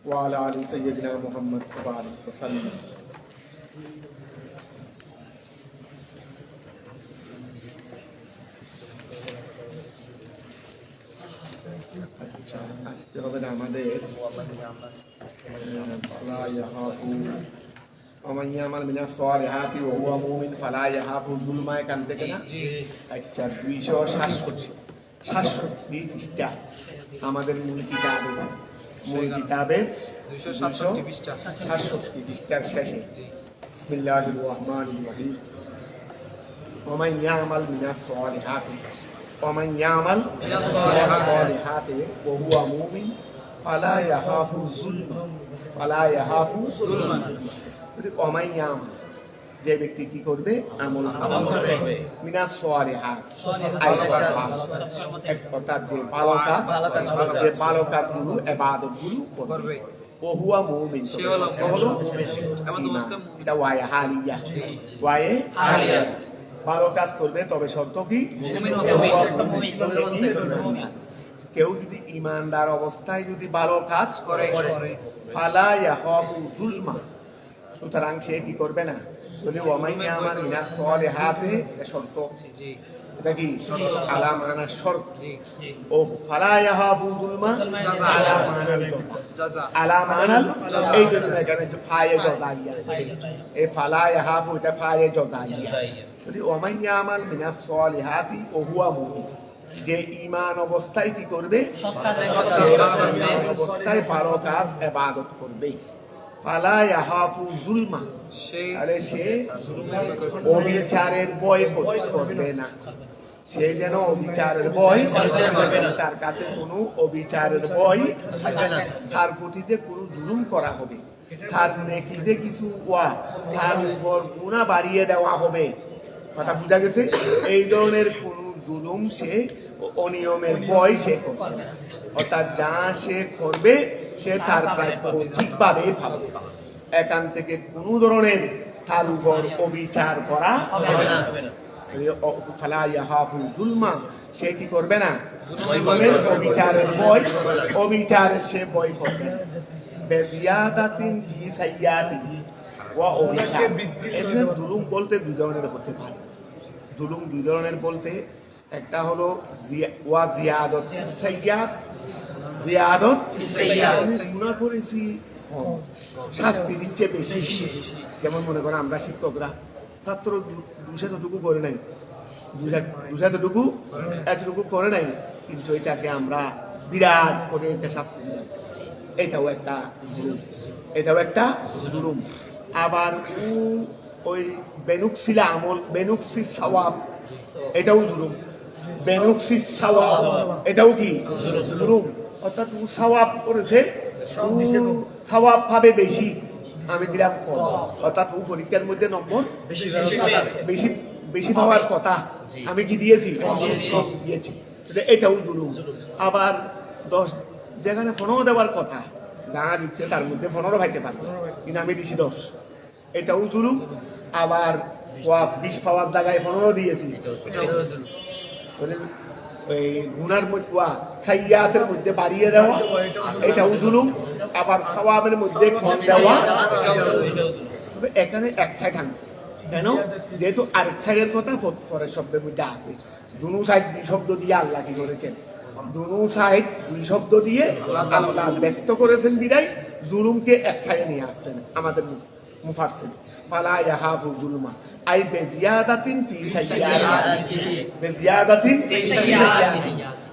وعلى آل سيدنا محمد وبارك وسلم। আজকে হবে না আমাদের ومن يعمل من الصالحات وهو مؤمن فلا يخاف ظلما এখান থেকে না আচ্ছা 267 পৃষ্ঠা আমাদের মূল কিতাবে 267 পৃষ্ঠার শেষে বিসমিল্লাহির রহমানির রহিম ومن يعمل من الصالحات ومن يعمل من الصالحات وهو مؤمن فلا يخاف ظلما ومن يعمل যে ব্যক্তি কি করবে আমল করবে মিনাস সালিহাত এক কথা যে ভালো কাজগুলো ইবাদতগুলো করবে ও হুয়া মুমিন সে হলো মুসলিম এটা ওয়ায়ে হালিয়া ভালো কাজ করবে তবে শর্ত কি কেউ যদি ইমানদার অবস্থায় যদি ভালো কাজ করে ফালা ইয়াখাফু যুলমা সুতরাং সে কি করবে না বলে ওয়ামান ইয়ামাল মিনাস সালিহাতি শর্ত এটা কি আলামানা শর্ত ও ফালা ইয়াখাফু যুলমা আলামানাল এই যে এখানে ফায়ে জাযাইয়া এই ফালা ইয়াখাফু এটা ফায়ে জাযাইয়া যদি ওয়ামান ইয়ামাল মিনাস সালিহাতি ও হুয়া মুমিন যে ঈমান অবস্থায় কি করবে অবস্থায় ভালো কাজ ইবাদত করবে ফালা ইয়াখাফু যুলমা আরে সে অবিচারের ভয় করবে না সে যেন অবিচারের ভয় তার কাছে কোনো অবিচারের ভয় থাকবে না তার প্রতিতে কোনো জুলুম করা হবে তার নেকিতে কিছু তার উপর গুনাহ বাড়িয়ে দেওয়া হবে কথা বুঝা গেছে এই ধরনের কোন জুলুম সে অনিয়মের ভয় সে করবে অর্থাৎ যা সে করবে সে তার প্রাপ্য ঠিকভাবে পাবে এখান থেকে কোন ধরনের তার উপর অবিচার করা হবে না ফালা ইয়াখাফু যুলমা সে কি করবে না অবিচারের ভয় অবিচারের সে ভয় করবে না বেজিয়াদাতিন ফি সাইয়াতিহি ওয়া অবিচার এমনি জুলুম বলতে দুই ধরনের হতে পারে জুলুম দুই ধরনের বলতে একটা হলো ওয়া জিয়াদত সাইয়াত আমি গুনাহ করেছি শাস্তি দিচ্ছে বেশি যেমন মনে করো আমরা শিক্ষকরা ছাত্র দুশতটুকু করে নাই দুশতটুকু এতটুকু করে নাই কিন্তু এটাকে আমরা বিরাট করে একটা শাস্তি দিলাম এটাও একটা জুলুম আবার ওই বেনুকসিলা আমল বেনুকসি সওয়াব এটাও জুলুম বেনুকসি সওয়াব এটাও কি জুলুম অর্থাৎ ও সওয়াব করেছে সওয়াব পাবে বেশি আমি দিলাম কম অর্থাৎ ও পরীক্ষার মধ্যে নম্বর বেশি পাওয়ার কথা আমি কি দিয়েছি এটাও জুলুম আবার 10 যেখানে 15 দেওয়ার কথা জানা দিচ্ছে তার মধ্যে 15 পাইতে পারবে কিন্তু আমি দিছি 10 এটাও জুলুম আবার 20 পাওয়ার জায়গায় 15 দিয়েছি ওই গুনার মধ্যে সাইয়াতের মধ্যে বাড়িয়ে দেওয়া এটাও জুলুম আবার সওয়াবের মধ্যে কম দেওয়া তবে এখানে এক সাইড আনবে কেন যেহেতু আরেক সাইডের কথা পরের শব্দের মধ্যে আছে দুনো সাইড দুই শব্দ দিয়ে আল্লাহ কি করেছেন দুনো সাইড দুই শব্দ দিয়ে আল্লাহ ব্যক্ত করেছেন বিদায় জুলুমকে এক সাইডে নিয়ে আসছেন আমাদের মুফাসসির ফালা ইয়াখাফু যুলমা আই বেজিয়াদাতিন ফি সাইয়াতিহি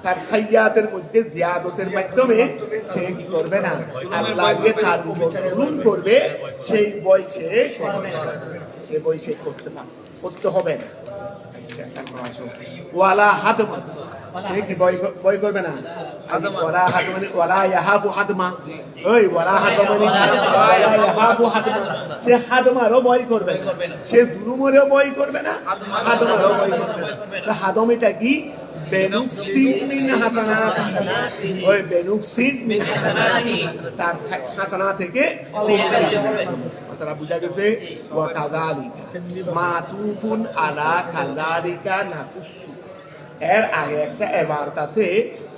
তার সাইয়াতের মধ্যে জিয়াদতের মাধ্যমে সে কি করবে না আল্লাহকে তার উপর জুলুম করবে সেই বই সে করতে হবে না ওয়ালা হাদমা সে কি বই করবে না ওয়ালা হাদমা ওয়ালা ইয়াহাফু হাদমা ওই ওয়ালা হাদমা ওয়ালা ইয়াহাফু হাদমা সে হাদমারও বই করবে না সে জুলুমেরও বই করবে না হাদমারও বই করবে না তো হাদম এটা কি বেনুকসিন মিন হাসানাতি ওই বেনুকসিন মিন হাসানাতি তার হাসানা থেকে কথাটা বুঝা গেছে ওয়া কাযালিকা মাতুফুন আলা কাযালিকা নাকুসু এর আগে একটা ইবারত আছে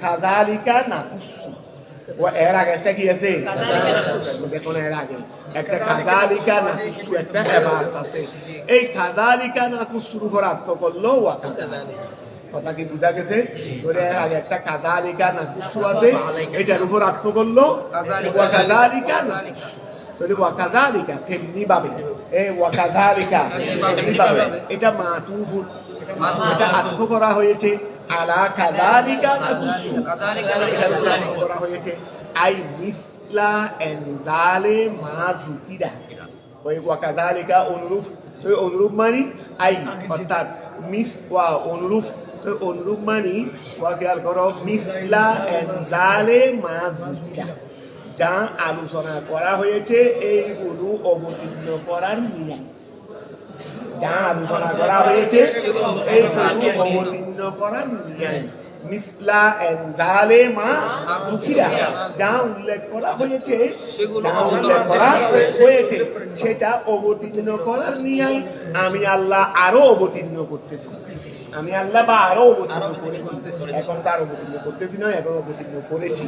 কাযালিকা নাকুসু ও এর আগে একটা কি আছে দেখুন এর আগে একটা কাযালিকা না কিছু একটা ইবাদত আছে এই কাযালিকা না কুসুর উপর আত্ম করলো ওয়া কাযালিকা কথা কি বুঝা গেছে বলে আগে একটা কাযালিকা না কিছু আছে এটার উপর আত্ম করলো ওয়া কাযালিকা না তাহলে ওয়া কাযালিকা তেমনি ভাবে এই ওয়া কাযালিকা তেমনি ভাবে এটা মাতুফুন এটা আত্ম করা হয়েছে আলা কাযালিকা করা হয়েছে আই মিসলা এনজালে মা দুকিরা ওই ওয়া কাযালিকা অনুরূপ মানে আই অর্থাৎ মিস ওয়া অনুরূপ মানে ওয়া খেয়াল করো মিসলা এনজালে মা দুকিরা যা আলোচনা করা হয়েছে এইগুলো অবতীর্ণ করার নিয়ম যা আলোচনা করা হয়েছে এইগুলো অবতীর্ণ করার নিয়ম মিসলা এনজালে মা দুকিরা যা উল্লেখ করা হয়েছে সেটা অবতীর্ণ করার নিয়ম আমি আল্লাহ আরো অবতীর্ণ করতেছি আমি আল্লাহ বা আরো অবতীর্ণ করেছি এখন তার অবতীর্ণ করতেছি না এখন অবতীর্ণ করেছি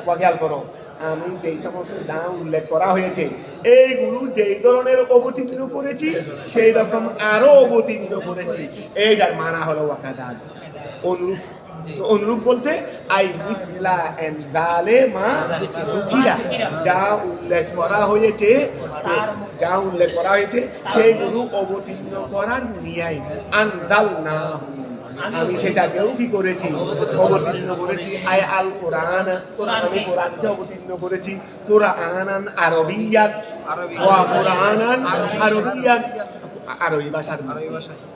খেয়াল করো আমি যেই সমস্ত দাম উল্লেখ করা হয়েছে এইগুলো যেই ধরনের অবতীর্ণ করেছি সেই রকম আরো অবতীর্ণ করেছি এইটার মানা হলো ওয়াকাদাল অনুরূপ বলতে আই মিসলা এনজালে মা দুকিরা যা উল্লেখ করা হয়েছে সেইগুলো অবতীর্ণ করার নিয়াই আনজালনাহু আমি সেটাকেও কি করেছি অবতীর্ণ করেছি আই আল কোরআন আমি কোরআনকে অবতীর্ণ করেছি কোরআনান আরবিয়ান ওয়া কোরআনান আরবিয়ান আরবি ভাষার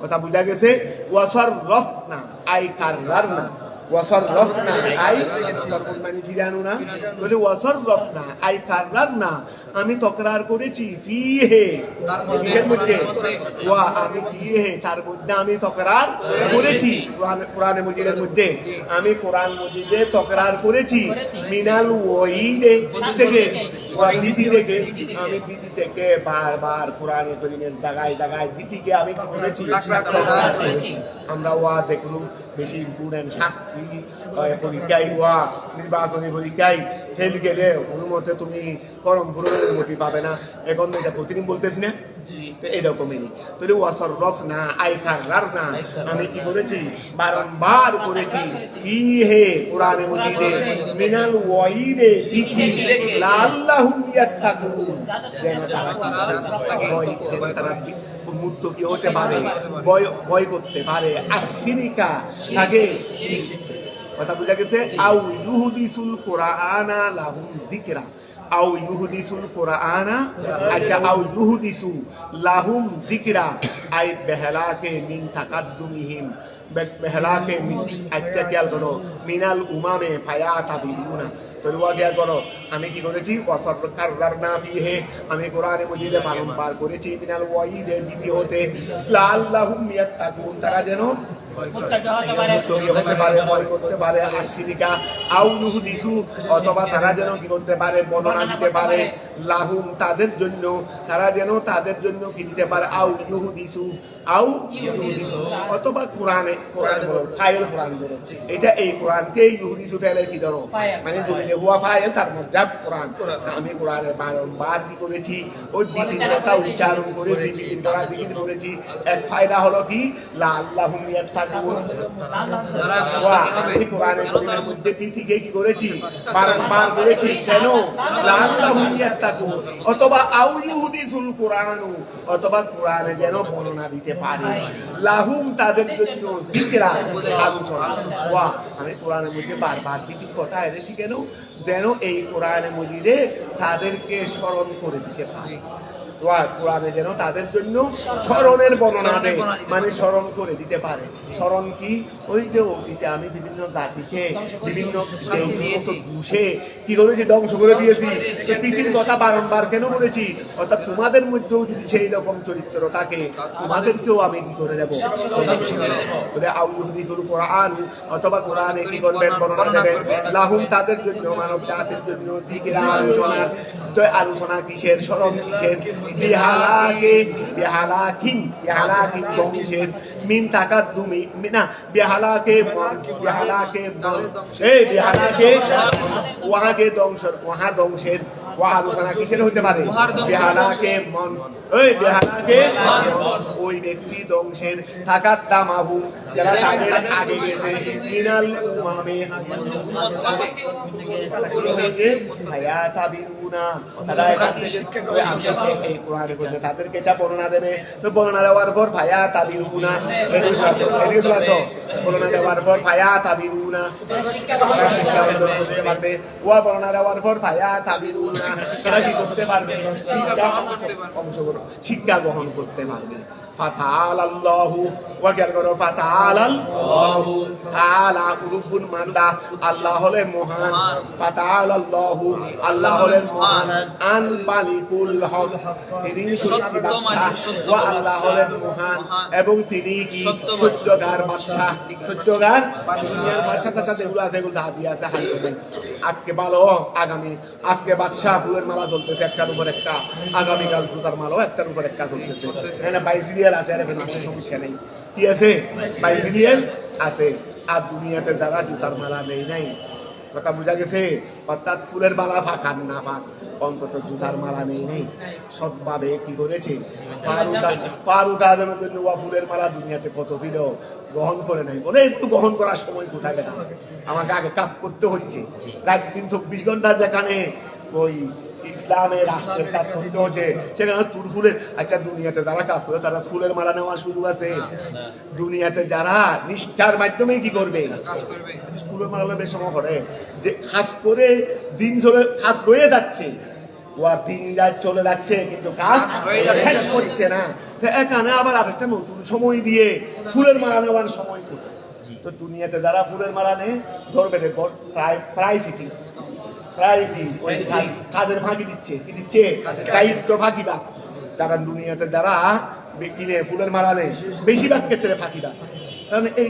কথা বুঝা গেছে ওয়াসাররাফনা আই কাররারনা ওয়াসাররাফনা আই মানে জিরানো না বলে ওয়াসাররাফনা আই কাররারনা আমি তকরার করেছি ফিহে এর মধ্যে ওয়া আমি ফিহে তার মধ্যে আমি তকরার করেছি কোরআনে মজিদের মধ্যে আমি কোরআন মজিদে তকরার করেছি মিনাল ওয়াইদে থেকে দিদি থেকে বারবার কোরআনে করিমের জায়গায় দিদিকে আমি কি করেছি আমরা ওয়া দেখলুম বেশি ইম্পর্টেন্ট শাস্তি পরীক্ষায় ওয়া নির্বাচনী পরীক্ষায় ফেল গেলে কোনো মতে তুমি ফরম পূরণের মতি পাবে না এখন এটা প্রতিদিন বলতেছি না এরকমই তাহলে ওয়াসাররাফনা আই কাররারনা আমি কি করেছি বারংবার করেছি কি হে কোরআনে মজিদে মিনাল ওয়াইদে বিকি লাআল্লাহুম ইয়াত্তাকুন যেন তারা মুক্ত কি হতে পারে ভয় করতে পারে আশিরিকা তাকে কথা বুঝা গেছে আউ ইউহদিসুল কোরআনা লাহুম যিকরা আউ ইউহদিসুল কোরআনা আচ্ছা আউ ইউহদিসু লাহুম যিকরা আই বেহলাকে মিন তাকাদ্দুমিহিম বেহলাকে মিন আচ্ছা খেয়াল করো মিনাল উমামে ফায়াতাবিউনা তোর ওয়া খেয়াল করো আমি কি করেছি ওয়াসাররারনা ফিহে আমি কোরআনে মজিদে বারংবার করেছি মিনাল ওয়াইদে দিবি হতে লাআল্লাহুম ইয়াত্তাকুন তারা যেন অথবা তারা যেন কি করতে পারে বর্ণনা দিতে পারে লাহুম তাদের জন্য তারা যেন তাদের জন্য কি দিতে পারে আউ ইউহুদিসু অথবা কোরআনে ফাইল কোরআন বলো এটা এই কোরআনকে ইহুদিসু ফেলের কি ধরো মানে জমিনে হুয়া ফাইল তার মধ্যে কোরআন আমি কোরআনে বারংবার কি করেছি ওই দ্বিতীয় কথা উচ্চারণ করেছি দ্বিতীয় করেছি এক ফায়দা হলো কি লাআল্লাহুম ইয়াত্তাকুন আমি কোরআনে কারীমের মধ্যে দ্বিতীয় কি করেছি বারংবার করেছি কেন লাআল্লাহুম ইয়াত্তাকুন অথবা আউ ইহুদিসুল কোরআনু অথবা কোরআনে যেন বর্ণনা দিতে পারে লাহুম তাদের জন্য যিকরা আলোচনা ওয়া আমি কোরআনের মধ্যে বারবার কি কথা এনেছি কেন যেন এই কোরআনের মজিদে তাদেরকে স্মরণ করে দিতে পারে কোরআনে যেন তাদের জন্য স্মরণের বর্ণনা দেয় মানে স্মরণ করে দিতে পারে স্মরণ কি ওই যে অতীতে আমি বিভিন্ন জাতিকে বিভিন্ন ঘুষে কি করেছি ধ্বংস করে দিয়েছি পৃথিবীর কথা বারংবার কেন বলেছি অর্থাৎ তোমাদের মধ্যেও যদি সেই রকম চরিত্র থাকে তোমাদেরকেও আমি কি করে দেবো বলে আউ ইউহদিসুল কোরআন অথবা কোরআনে কি করবেন বর্ণনা দেবেন লাহুম তাদের জন্য মানব জাতির জন্য যিকরা আলোচনা কিসের স্মরণ কিসের বিহালাকিন ধ্বংসের মিন তাকাদ্দুমি না বিহালাকে ওয়াকে ধ্বংসের আলোচনা কিসের হতে পারে বিহালাকে মন ওই ব্যক্তি ধ্বংসের থাকার দামাহু যারা তাদের আগে গেছে মিনাল উমামে তাদেরকে এটা বর্ণনা দেবে তো বর্ণনা দেওয়ার পর ভায়া তাবিরুনা বর্ণনা দেওয়ার পর ভায়া তাবিরুনা পারবে ওয়া বর্ণনা দেওয়ার পর ভায়া তাবিরুনা তারা কি করতে পারবে শিক্ষা গ্রহণ করতে পারবে ফাতাআলাল্লাহু ওয়া গেল ফাতাআলাল্লাহু তাআলা উরুফুল মান্দা আল্লাহ হলেন মহান ফাতাআলাল্লাহু আল্লাহ হলেন মহান আন মালিকুল হক তিনি সত্যি বাদশা ওয়া আল্লাহ হলেন মহান এবং তিনি কি সত্যকার বাদশা সত্যকার বাদশার সাথে এগুলো আছে এগুলো হাতি আছে হাই আজকে ভালো আজকে বাদশা ফুলের মালা চলতেছে একটার উপর একটা আগামীকাল জুতার মালাও একটার উপর একটা চলতেছে এখানে বাইসিরিয়াল আছে আর এখানে সমস্যা নেই কি আছে বাইসিরিয়াল আছে আর দুনিয়াতে যারা জুতার মালা নেই নাই কথা বোঝা গেছে অর্থাৎ ফুলের মালা ফাঁকার না ফাঁক অন্তত জুতার মালা নেই সৎভাবে কি করেছে ফারুক আজমের জন্য ফুলের মালা দুনিয়াতে কত ছিল গ্রহণ করে নাই বলে একটু গ্রহণ করার সময় কোথায় না আমাকে আগে কাজ করতে হচ্ছে রাত 24 ঘন্টা যেখানে ওই ইসলামের রাষ্ট্রের কাজ করতে হচ্ছে সেখানে তুর ফুলের আচ্ছা দুনিয়াতে যারা কাজ করে তারা ফুলের মালা নেওয়ার সুযোগ আছে দুনিয়াতে যারা নিষ্ঠার মাধ্যমে কি করবে ফুলের মালা বেশ সময় করে যে কাজ করে দিন ধরে কাজ হয়ে যাচ্ছে দিন রাত চলে যাচ্ছে কিন্তু কাজ শেষ করছে না এখানে আবার আরেকটা নতুন সময় দিয়ে ফুলের মালা নেওয়ার সময় কোথায় তো দুনিয়াতে যারা ফুলের মালা নেয় ধরবে প্রায় সিটি কাদের ফাঁকি দিচ্ছে কি দিচ্ছে দায়িত্ব ফাঁকি বাস তারা দুনিয়াতে যারা কিনে ফুলের মালা নেয় বেশিরভাগ ক্ষেত্রে ফাঁকি বাস কারণ এই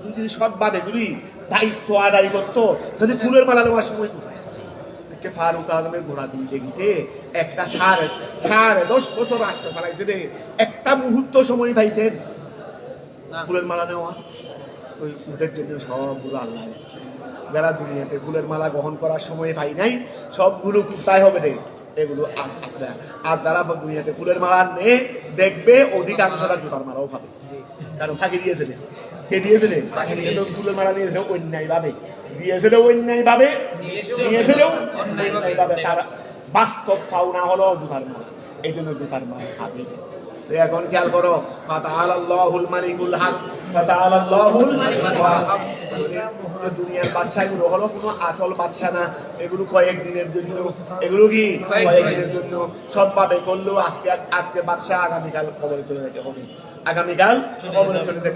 যদি সৎভাবে যদি দায়িত্ব আদায় করতো তাহলে ফুলের মালা নেওয়ার সময় কোথায় ফারুক আজমের ঘোড়া দিনতে গিয়ে একটা 10.5 বছর রাষ্ট্র চালাইছে রে একটা মুহূর্ত সময় পাইছেন ফুলের মালা নেওয়া ওই ওদের জন্য সবগুলো আল্লাহ যারা দুনিয়াতে ফুলের মালা গ্রহণ করার সময় পাই নাই সবগুলো কোথায় হবে রে এগুলো আর যারা দুনিয়াতে ফুলের মালা নিয়ে দেখবে অধিকাংশরা জুতার মালাও পাবে কারণ ফাঁকি দিয়েছিল কে দিয়েছিল ফুলের মালা নিয়েছিল অন্যায় ভাবে তার বাস্তব পাওনা হলো জুতার মালা এই জন্য জুতার মালা খাবে এখন খেয়াল করো ফাতাআলাল্লাহুল মালিকুল হক ফাতাআলাল্লাহুল হক দুনিয়ার বাদশাগুলো হলো কোনো আসল বাদশা না এগুলো কয়েকদিনের জন্য এগুলো কি কয়েকদিনের জন্য সবভাবে করলেও আজকে বাদশা আগামীকাল কবরে চলে যেতে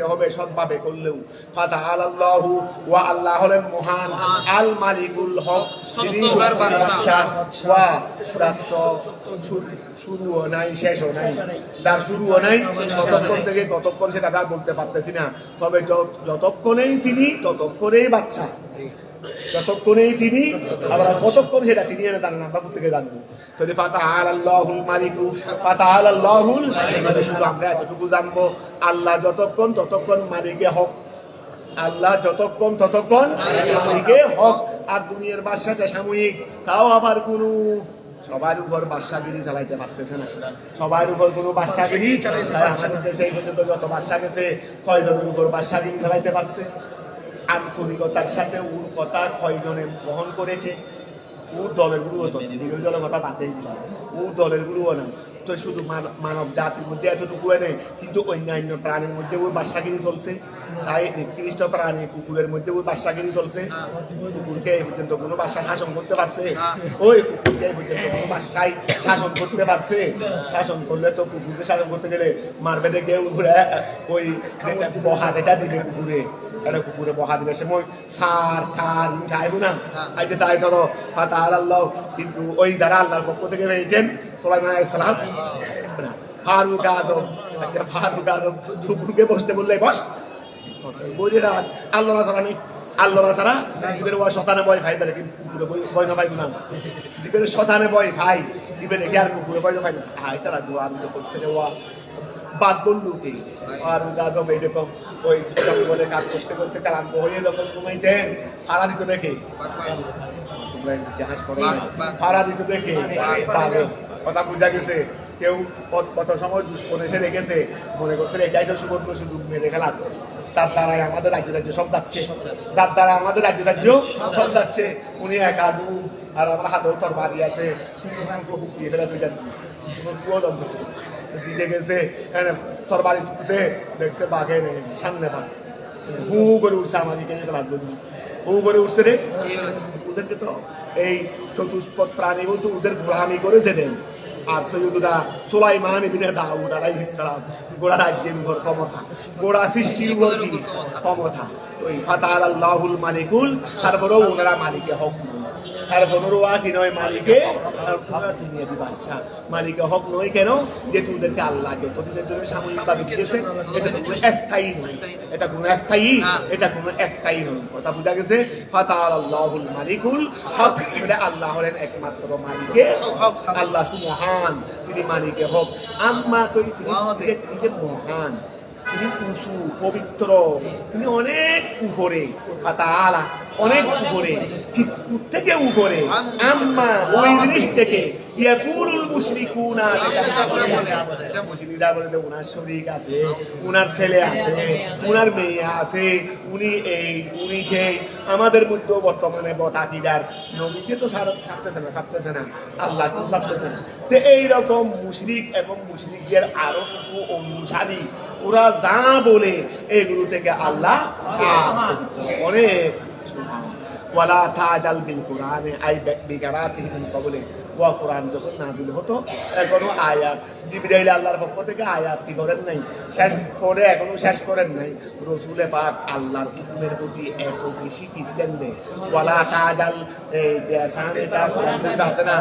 হবে সৎভাবে করলেও ফাতাআলাল্লাহু ওয়া আল্লাহ হলেন মহান আল মালিকুল হক তিনি শুরুও নাই শেষও নাই তার শুরুও নাই ততক্ষণ থেকে ততক্ষণ সেটা বলতে পারতেছি না তবে যতক্ষণেই তিনি ততক্ষণেই বাদশা যতক্ষণেই তিনি আবার কতক্ষণ সেটা তিনি এনে তার নাম্বার থেকে জানবো তাহলে ফাতাআলাল্লাহুল মালিকু ফাতাআলাল্লাহুল শুধু আমরা এতটুকু জানবো আল্লাহ যতক্ষণ ততক্ষণ মালিকে হক আল্লাহ যতক্ষণ ততক্ষণ মালিকে হক আর দুনিয়ার বাদশাটা সাময়িক তাও আবার কোনো সবার উপর বাদশাগিরি চালাইতে পারতেছে না সবার উপর কোনো বাদশাগিরি আমাদের দেশে এই পর্যন্ত যত বাদশা গেছে কয়জনের উপর বাদশাগিরি চালাইতে পারছে আন্তরিকতার সাথে ওর কথা কয়জনে গ্রহণ করেছে ওর দলের গুরুও তো বিরোধী দলের কথা বাদেই দিল ওর দলের গুরুও না তো শুধু মানব জাতির মধ্যে এতটুকু নেই কিন্তু অন্যান্য প্রাণীর মধ্যে ওর বাদশাগিরি চলছে তাই নিকৃষ্ট প্রাণী কুকুরের মধ্যে ওর বাদশাগিরি চলছে কুকুরকে এই পর্যন্ত কোনো বাদশা শাসন করতে পারছে ওই কুকুরকে এই পর্যন্ত কোনো বাদশাই শাসন করতে পারছে শাসন করলে তো কুকুরকে শাসন করতে গেলে মারবে দেখে ঘুরে ওই বহাদ এটা দিবে কুকুরে বহা দিবে সময় সার খার চাইবো না আজকে তাই ধরো ফাতাআলাল্লাহু কিন্তু ওই যারা আল্লাহর পক্ষ থেকে পেয়েছেন সুলাইমান আলাইহিস সালাম ফারুক আজম কুকুরকে বসতে বললে বস বলি না আল্লাহ ছাড়া নেই আল্লাহ ছাড়া দিবের ওয়া শতানে বয় ভাই বেরে কিন্তু বয় না ভাই না দিবের শতানে বয় ভাই দিবের কি আর কুকুরে বয় না ভাই আই তারা দোয়া আমি করছে রে ওয়া বাদ বললু কি আর দাদা এরকম ওই জঙ্গলে কাজ করতে করতে ক্লান্ত হয়ে যখন ঘুমাইতেন ফাড়া দিত দেখে ফাড়া দিত দেখে কথা বুঝা গেছে কেউ কত সময় দুষ্পন এসে রেখেছে মনে করছে এটাই তো সুবর্ণ শুধু মেরে খেলা তার দ্বারাই আমাদের রাজ্য সব যাচ্ছে তার দ্বারা আমাদের রাজ্য সব যাচ্ছে উনি একা ডুব আর আমার হাতেও তোর বাড়ি আছে দিয়ে ফেলা তুই জানি দিতে গেছে তোর বাড়ি তুলছে দেখছে বাঘে নেই সামনে বাঘ হু করে উঠছে আমাকে কেন লাগবে হু করে উঠছে রে ওদেরকে তো এই চতুষ্পদ প্রাণী বলতে ওদের গোলামি করেছে দেন আর সৈয়দুরা সুলাইমান ইবনে দাউদ আলাইহিস সালাম গোড়া রাজ্যের উপর ক্ষমতা গোড়া সৃষ্টির উপর কি ক্ষমতা ওই ফাতাআল্লাহুল মালিকুল তারপরেও ওনারা মালিকে হক তারপরেও কি নয় মালিকে দুনিয়াবি বাদশা মালিকে হক নয় কেন যে তোদেরকে আল্লাহকে প্রতিদিনের জন্য সাময়িকভাবে দিয়েছেন এটা কোনো স্থায়ী নয় এটা কোনো স্থায়ী এটা কোনো স্থায়ী নয় কথা বোঝা গেছে ফাতাআল্লাহুল মালিকুল হক এটা আল্লাহ হলেন একমাত্র মালিকে হক আল্লাহ সুবহান তিনি মালিকে হক আম্মা তো তিনি মহান তিনি উঁচু পবিত্র তিনি অনেক উপরে তাআলা অনেক উপরে থেকে উপরে আম্মা ওই জিনিস থেকে ইয়াকুলুল মুশরিকুনা মুশরিকরা বলে যে ওনার শরীক আছে ওনার ছেলে আছে ওনার মেয়ে আছে উনি এই উনি সেই আমাদের মধ্যে বর্তমানে বতাকিদার নবীকে তো ছাড়তেছে না আল্লাহ ছাড়তেছে না তো এইরকম মুশরিক এবং মুশরিকদের আরো কিছু অনুসারী ওরা যা বলে এগুলো থেকে আল্লাহ অনেক ওয়ালা তাজাল বিল কুরআনে আই বিকারাতিহি মিন ক্বাবলি ওয়া কুরআন যখন নাযিল হতো এখনো আয়াত জিবরাইল আল্লাহর পক্ষ থেকে আয়াত কি করেন নাই শেষ করে এখনো শেষ করেন নাই রাসূল পাক আল্লাহর হুকুমের প্রতি এত বেশি ইসলাম দেয় ওয়ালা তাজাল এটা আছে না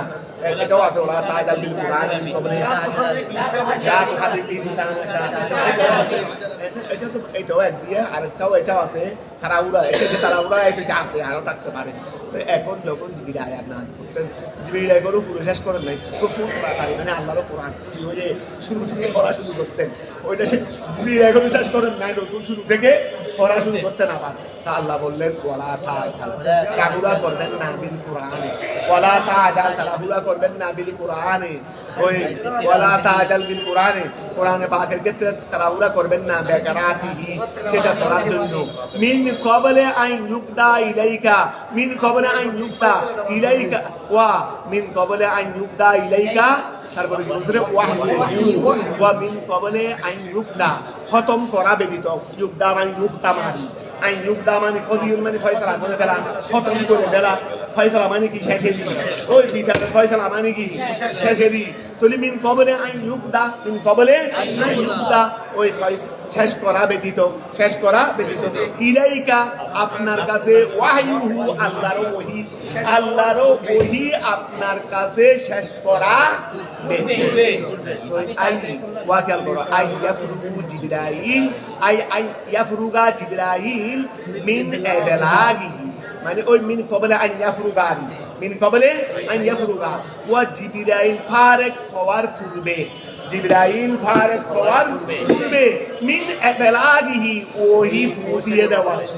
এটাও আছে ওলা তাজাল বিল কুরআন মিন ক্বাবলি যা খালি এটা তো এটাও এক দিয়ে আরেকটাও এটাও আছে তারাউরা এটা আছে আরো থাকতে পারে তো এখন যখন জিবির আয়াত না করতেন জিবির এগুলো পুরো শেষ করেন নাই তো খুব তাড়াতাড়ি মানে আল্লাহরও কোরআন খুশি হয়ে শুরু থেকে পড়া শুরু করতেন ওইটা সে জিবির এগুলো শেষ করেন নাই নতুন শুরু থেকে পড়া শুরু করতেন আবার তা আল্লাহ বললেন ওয়ালা তাহুরা করবেন না বিল কোরআনে ওয়ালা তাহুরা করবেন না বিল কোরআনে ওই ওয়ালা তাজাল বিল কোরআনে কোরআনে পাকের ক্ষেত্রে তাহুরা করবেন না বেকারাতিহি সেটা পড়ার জন্য মিন কবলে আইন ইউকদা ইলাইকা মিন কবলে আইন ইউকদা ইলাইকা ওয়া মিন কবলে আইন ইউকদা ইলাইকা তারপরে বলছে ওয়া মিন কবলে আইন ইউকদা খতম করা ব্যতীত ইউকদা মানে ইউকতা মানে আইন ইউকদা মানে কদিয়ুন মানে ফয়সালা করে ফেলা খতম করে ফেলা ফয়সালা মানে কি শেষে দি ওই বিচারের ফয়সালা মানে কি শেষে দি তলি মিন কবলে আইন ইউকদা মিন কবলে আইন ইউকদা ওই শেষ করা ব্যতীত ইলাইকা আপনার কাছে ওয়াহয়ুহু আল্লাহর ওহী আপনার কাছে শেষ করা ব্যতীত আই ওয়াকাল বড় আই ইয়াফরুগু জিবরাইল আই ইয়াফরুগা জিবরাইল মিন ইবলাগিহি মানে ওই মিন কবলে আন ইয়াফরুগা ওয়া জিবরাইল ফারেক হওয়ার পূর্বে জিবরাইল ফারেক হওয়ার পূর্বে মিন ইবলাগিহি ওহী পৌঁছিয়ে দেওয়া হতে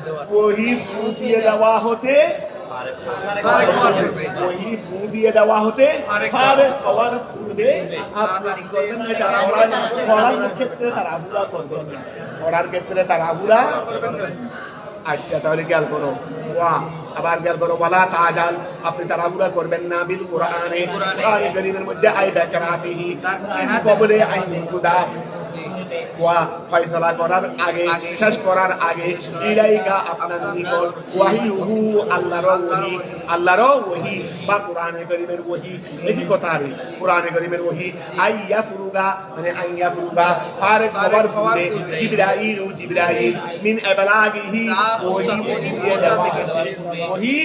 ওহী পৌঁছিয়ে দেওয়া হতে ফারেক হওয়ার পূর্বে আপনি কি করবেন না পড়ার ক্ষেত্রে তাড়াহুড়া করবেন না আচ্ছা তাহলে খেয়াল করো আবার খেয়াল করো ওয়ালা তাজাল আপনি তাড়াহুড়া করবেন না বিল কোরআনে কারীমের মধ্যে আই বাকরাতিহি কবলে আইন খুদা ওয়া ফয়সালা করার আগে শেষ করার আগে ইলাইকা আপনার নিকট ওয়াহিয়ুহু আল্লাহর ওহী বা কোরআনে কারীমের ওহী একই কথা আরে কোরআনে কারীমের ওহী আইয়াফরুগা মানে আইয়াফরুগা ফারেক খবর পূর্বে জিবরাইল মিন ইবলাগিহি ওহী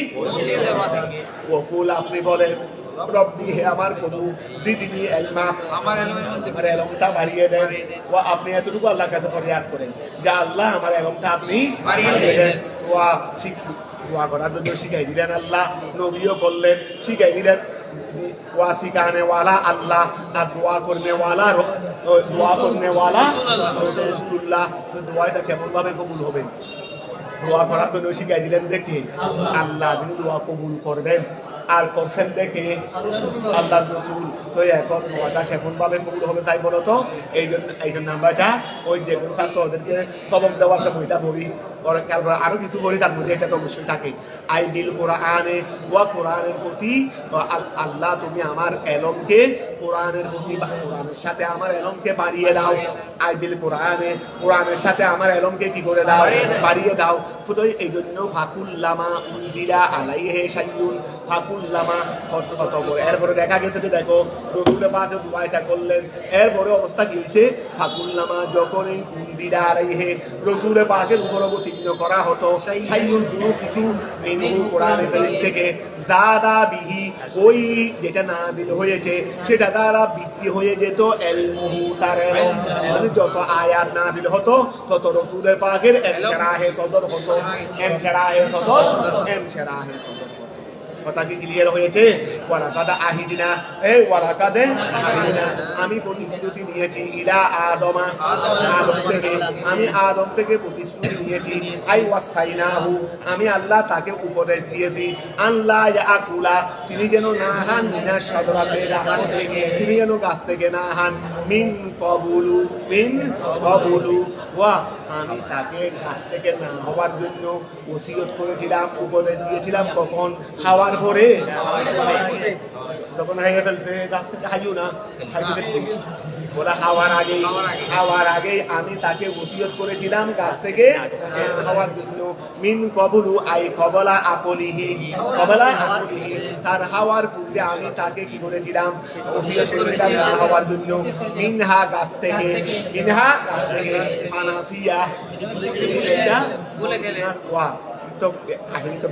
ওকুল আপনি বলেন রব্বি হে আমার প্রভু জিদনি ইলমা আমার ইলমটা বাড়িয়ে দেন ও আপনি এতটুকু আল্লাহর কাছে ফরিয়াদ করেন যে আল্লাহ আমার ইলমটা আপনি বাড়িয়ে দেন ওয়া দোয়া করার জন্য শিখাই দিলেন আল্লাহ, নবীও করলেন, শিখাই দিলেন ওয়া সিখানে ওয়ালা আল্লাহ আর দোয়া করনে ওয়ালা রাসূলুল্লাহ। তো দোয়াটা কেমন ভাবে কবুল হবে? দোয়া করার জন্য শিখাই দিলেন দেখে আল্লাহ, তিনি দোয়া কবুল করবেন আর করছেন দেখে আল্লাহর রাসূল। তো এখন দোয়াটা কেমন ভাবে কবুল হবে তাই বলো তো? এই জন্য আমরা ওই যে কোন ছাত্র ওদেরকে সবক দেওয়ার সময় এটা বলি, খেয়াল করা আরো কিছু বলি, তার মধ্যে এটা তো অবশ্যই থাকে। আই বিল কোরআনে ওয়া কোরআনের প্রতি, আল্লাহ তুমি আমার এলমকে কোরআনের প্রতি, কোরআনের সাথে আমার এলমকে বাড়িয়ে দাও। আই বিল কোরআনে, কোরআনের সাথে আমার এলমকে কি করে দাও? বাড়িয়ে দাও। শুধু এই জন্য ফাকুল্লামা উনজিলা আলাইহি শাইউন, ফাকুল্লামা কত বড়। এরপরে দেখা গেছে যে দেখো রসুল পাক দোয়াটা করলেন, এরপরে অবস্থা কি হয়েছে? ফাকুল্লামা যখন এই উনজিলা আলাইহি রসুল পাকের উপর অবতীর্ণ করা হতো, শাইউন কোনো কিছু মিনহু কোরআনের থেকে, জাদা বিহি ওই যেটা নাযিল হয়েছে সেটা দ্বারা বৃদ্ধি হয়ে যেত, এলমুহু তার এলম, যত আয়াত নাযিল হতো তত রসুল পাকের ইনশরাহে সদর হতো, ইনশরাহে সদর। কথা কি ক্লিয়ার হয়েছে? ওয়ালাকাদ আহিদিনা, এই ওয়ালাকাদে আহিদিনা, আমি প্রতিশ্রুতি নিয়েছি ইলা আদমা, আদম থেকে, আমি আদম থেকে প্রতিশ্রুতি নিয়েছি। আই ওয়াসাইনাহু, আমি আল্লাহ তাকে উপদেশ দিয়েছি, আল্লাহ ইয়াকুলা, তিনি যেন না হান, মিনা শাজরাতে, তিনি যেন গাছ থেকে না হান, মিন কবুলু ওয়া, আমি তাকে গাছ থেকে না হওয়ার জন্য ওসিয়ত করেছিলাম, উপদেশ দিয়েছিলাম। কখন? খাওয়ার পরে। যখন হাইয়ে ফেলছে গাছ থেকে হাইও না, বলা খাওয়ার আগেই আমি তাকে ওসিয়ত করেছিলাম গাছ থেকে খাওয়ার জন্য। মিন কবুলু আই কবলা আকলিহি, তার হাওয়ার পূর্বে আমি তাকে কি করেছিলাম? ওসিয়ত করেছিলাম না হওয়ার জন্য। মিনহা গাছ থেকে, ফানাসিয়া, ভুলে গেলেন। তো কাহিনী তো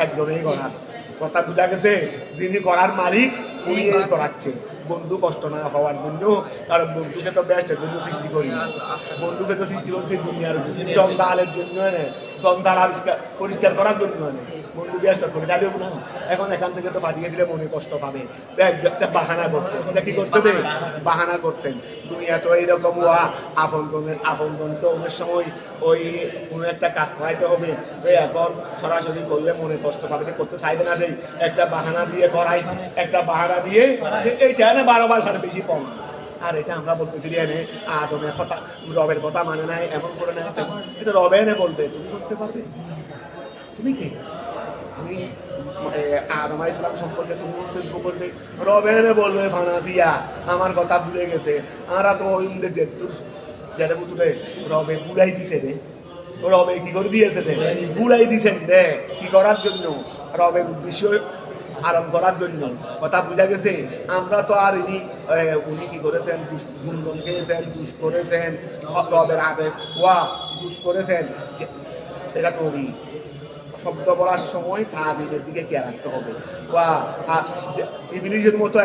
একজনেই করার কথা বুঝা গেছে, যিনি করার মালিক উনি করাচ্ছেন বন্ধু কষ্ট না হওয়ার জন্য। কারণ বন্ধুকে তো ব্যস্তের জন্য সৃষ্টি করি, বন্ধুকে তো সৃষ্টি করছি দুনিয়ার জঞ্জালের জন্য, জঞ্জাল পরিষ্কার করার জন্য। বন্ধু ব্যস্ত করে দাঁড়িয়ে না, এখন এখান থেকে তো পাঠিয়ে দিলে মনে কষ্ট পাবে। বাহানা করছে, এটা কি করছে? বাহানা করছেন। দুনিয়া তো এইরকম আপনজন তো অনেক সময় ওই কোনো একটা কাজ করাইতে হবে, তো এখন সরাসরি করলে মনে কষ্ট পাবে, করতে চাইবে না। যে একটা বাহানা দিয়ে করাই, একটা বাহানা দিয়ে এইটা না 12 বার সাথে বেশি কম। আর এটা আমরা বলতেছিলি এনে আদমের কথা, রবের কথা মানে নাই, এমন করে না, এটা রবে এনে বলবে, তুমি করতে পারবে? তুমি কে? তুমি আদম আলাইহিস সালাম সম্পর্কে তুমি মন্তব্য করবে, রবে এনে বলবে ফানাসিয়া, আমার কথা ভুলে গেছে। আর তো ওই যেটা বুতুরে রবে বুলাই দিছে রে, রবে কি করে দিয়েছে রে? বুলাই দিছেন রে, কি করার জন্য? রবের উদ্দেশ্য আরম্ভ করার জন্য। কথা বুঝা গেছে? আমরা তো আর উনি কি করেছেন? গুণগন খেয়েছেন, দুষ করেছেন, রবের আগে ওয়া দুষ করেছেন। এটা করি শব্দ বলার সময় তাদের দিকে খেয়াল রাখতে হবে। ওয়া ইবলিসের মতো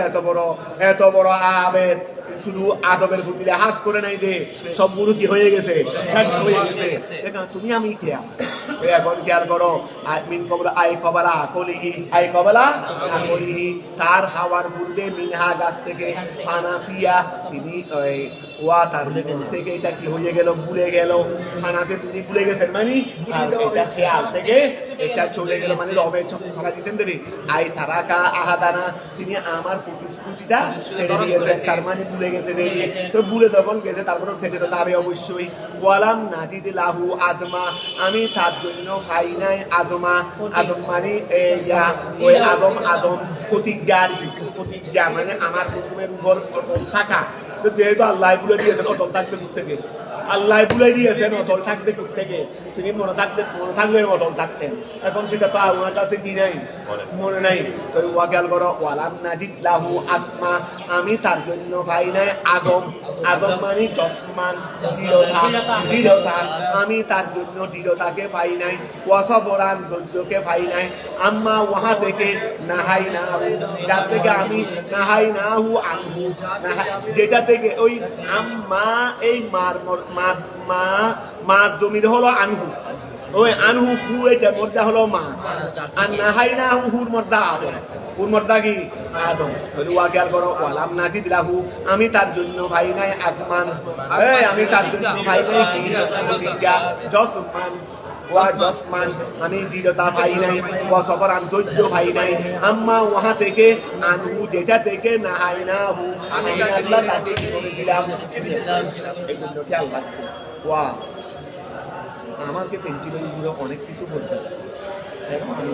এত বড় আবেদ শুধু আদবের প্রতি হাস করে নাই যে সবগুলো কি হয়ে গেছে, শেষ হয়ে গেছে। তুমি আমি খেয়া এখন খেয়াল করো, মিন কবলা আই কবলা আকলিহি, তার হাওয়ার পূর্বে মিনহা গাছ থেকে, ফানাসিয়া তিনি ওয়া তার থেকে এটা কি হয়ে গেল? ভুলে গেল। ফানাসে তিনি ভুলে গেছেন মানে এটা খেয়াল থেকে এটা চলে গেল, মানে রবের ছড়া দিতেন দেরি। আই তারাকা আহাদানা, তিনি আমার প্রতিশ্রুতিটা ছেড়ে দিয়েছেন, তার মানে ভুলে গেছে দেরি। তো ভুলে যখন গেছে তারপরে সেটা তো তাবে অবশ্যই। ওয়ালাম নাজিদ লাহু আজমা, আমি তার জন্য খাই নাই আজমা। আদম মানে ওই আদম প্রতিজ্ঞা মানে আমার হুকুমের উপর অটল থাকা। তো যেহেতু আল্লাহ ভুলে দিয়েছেন অটল থাকবে দূর থেকে, আল্লাহ ভুলে দিয়েছেন অটল থাকবে দূর থেকে, তিনি মনে থাকলে অটল থাকতেন। এখন সেটা তো আমার কাছে কি নাই, মনে নাই। তো ওয়াকাল করো ওয়ালাম নাজিদ লাহু আসমা, আমি তার জন্য পাই নাই আজম মানে জসমান, দৃঢ়তা, আমি তার জন্য দৃঢ়তাকে পাই নাই। ওয়াসবরান, ধৈর্যকে পাই নাই। আম্মা ওয়াহা থেকে নাহাই না হু, যার থেকে আমি নাহাই না হু আনহু, যেটা থেকে ওই আম্মা এই মা জমির হলো আনহু, ওই আনহু হু এটা মর্দা হলো মা আর নাহাইনা হু হুর মর্দা আদম হুর মর্দা কি আদম ওয়া খেয়াল করো ওয়ালাম নাজিদ লাহু আমি তার জন্য ভাই নাই আসমান এই আমি তার জন্য ভাই নাই কি বিজ্ঞা জসমান ওয়া জসমান আমি দৃঢ়তা ভাই নাই ওয়া সবর ধৈর্য ভাই নাই আম্মা ওহা থেকে আনহু যেটা থেকে নাহাইনা হু আমি আল্লাহ তাকে কি করেছিলাম এগুলো খেয়াল রাখো ওয়া আমাকে পেন্সিলের উপরে অনেক কিছু বলতে আমি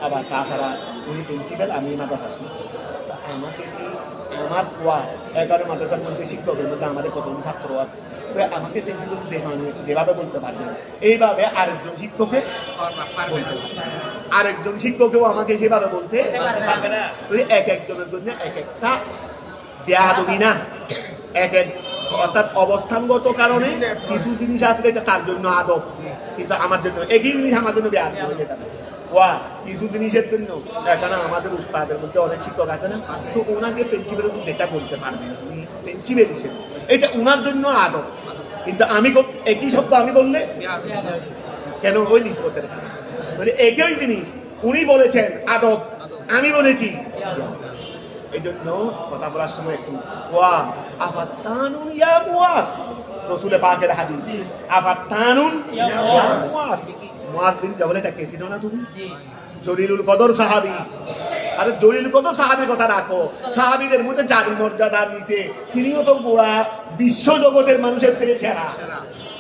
আবার তাছাড়া উনি প্রিন্সিপাল আমি মাদ্রাসা আমাকে কি আমার ওয়া 11 মাদ্রাসার মধ্যে শিক্ষকের মধ্যে আমাদের কতজন ছাত্র আছে তো আমাকে প্রিন্সিপাল যেভাবে বলতে পারবেন এইভাবে আরেকজন শিক্ষকে আরেকজন শিক্ষকেও আমাকে সেভাবে বলতে পারবে না তো এক একজনের জন্য এক একটা দেয়া দেবি না এক এক অর্থাৎ অবস্থানগত কারণে কিছু জিনিস আছে এটা তার জন্য আদব কিন্তু আমার জন্য একই জিনিস আমার জন্য বেআদব হয়ে যেতে পারে ওয়া কিছু জিনিসের জন্য এখানে আমাদের উস্তাদের মধ্যে অনেক শিক্ষক আছে না তো ওনাকে প্রিন্সিপালের উপর যেটা বলতে পারবেন উনি প্রিন্সিপাল হিসেবে এটা ওনার জন্য আদব কিন্তু আমি একই শব্দ আমি বললে কেন ওই নিষ্পত্তের কাছে মানে একই জিনিস উনি বলেছেন আদব আমি বলেছি এই জন্য কথা বলার সময় একটু ওয়া আফাতানুন ইয়া মুয়াজ রাসূলে পাকের হাদিস আফাতানুন ইয়া মুয়াজ মুয়াজ বিন জাবালটা কে চিনো না তুমি জলিলুল কদর সাহাবী আরে জলিলুল কদর সাহাবীর কথা রাখো সাহাবীদের মধ্যে যার মর্যাদা নিচে তিনিও তো পুরা বিশ্ব জগতের মানুষের ছেলে সেরা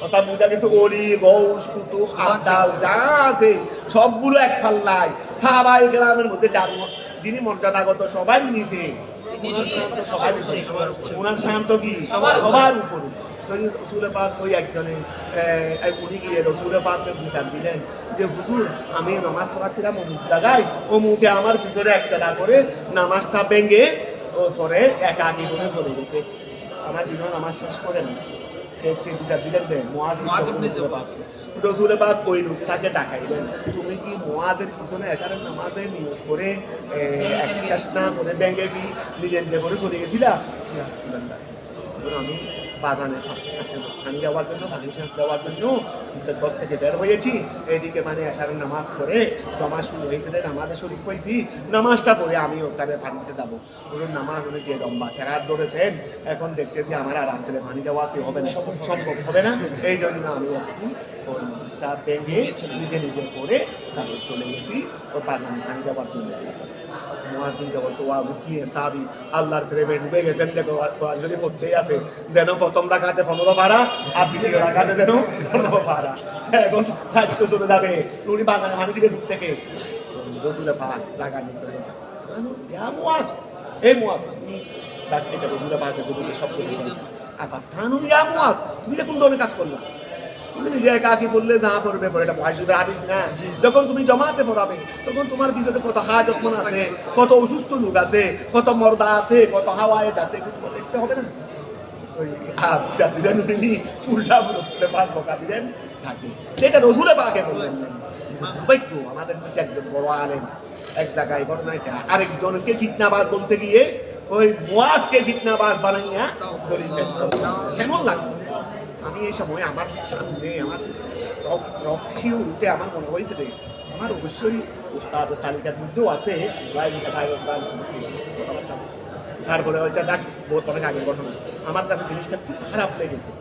অর্থাৎ বোঝা গেছে অলি গৌস কুতুব আবদাল যা আছে সবগুলো এক পাল্লায় সাহাবায়ে কেরামের মধ্যে যার যিনি মর্যাদাগত সবার নিচে ওনার শান্ত কি সবার উপরে রসুলের পাক ওই একজনে উনি গিয়ে রসুলের পাকের বিচার দিলেন যে হুজুর আমি নামাজ পড়াচ্ছিলাম অমুক জায়গায় অমুকে আমার পিছনে একটা করে নামাজটা ভেঙে ও পরে একাকি করে চলে গেছে আমার জীবন নামাজ শেষ করে না বিচার দিলেন দেন রসুলের পাক ওই লোকটাকে ডাকাইলেন তুমি কি মুআদের পিছনে এশারের নামাজে নিয়োগ করে শেষ না করে ব্যাংকে কি নিজের নিজে করে চলে গেছিলা আমি বাগানে পানি দেওয়ার জন্য পানি সেচ দেওয়ার জন্য ঘর থেকে বের হয়েছি এইদিকে মানে এশারের নামাজ পড়ে জমা শুরু হয়েছে নামাজে শরীর হয়েছি নামাজটা পড়ে আমি ওখানে পানিতে যাবো ধরুন নামাজ উনি যে লম্বা ফেরার ধরেছেন এখন দেখতেছি আমার আর আনতে পানি দেওয়া কি হবে না সম্ভব হবে না এই জন্য আমি একটু ওই নামাজটা ভেঙে নিজে নিজে করে তারপর চলে গেছি ওর বাগানে পানি দেওয়ার জন্য আল্লাহর প্রেমে ডুবে গেছেন দেখো যদি করতেই আছে যেন প্রথম রাখাতে 15 পারা আর দ্বিতীয় রাখাতে যেন 15 পারা এখন সাহিত্য চলে যাবে উনি বাগানে হানি দিবে দূর থেকে রসুলের ভাগ লাগানি এই মুয়াজ তুমি এটা রসুলের ভাগের সব করে আচ্ছা থানুন ইয়া মুয়াজ তুমি কোন ধরনের কাজ করলা তুমি নিজে একাকি পড়লে না পড়বে পরে এটা বয়সের হাদিস না যখন তুমি জমাতে পড়াবে তখন তোমার পিছনে কত হাজতমন আছে কত অসুস্থ লোক আছে কত মর্দা আছে কত হাওয়ায় যাতে দেখতে হবে না ওই ফুলটা বকা দিলেন থাকে সেটা রসুলে পাকে বললেন আমাদের মধ্যে একজন বড় আলেন এক জায়গায় ঘটনা আরেকজনকে ফিতনাবাজ বলতে গিয়ে ওই মুয়াজকে ফিতনাবাজ বানাইয়া দলিল পেশ করলেন কেমন লাগলো আমি এই সময় আমার সামনে আমার রক্সি উঠে আমার মনে হয়েছে রে আমার অবশ্যই উস্তাদ তালিকার মধ্যেও আছে তারপরে ওইটা দেখ বহুত অনেক আগের ঘটনা আমার কাছে জিনিসটা খুব খারাপ লেগেছে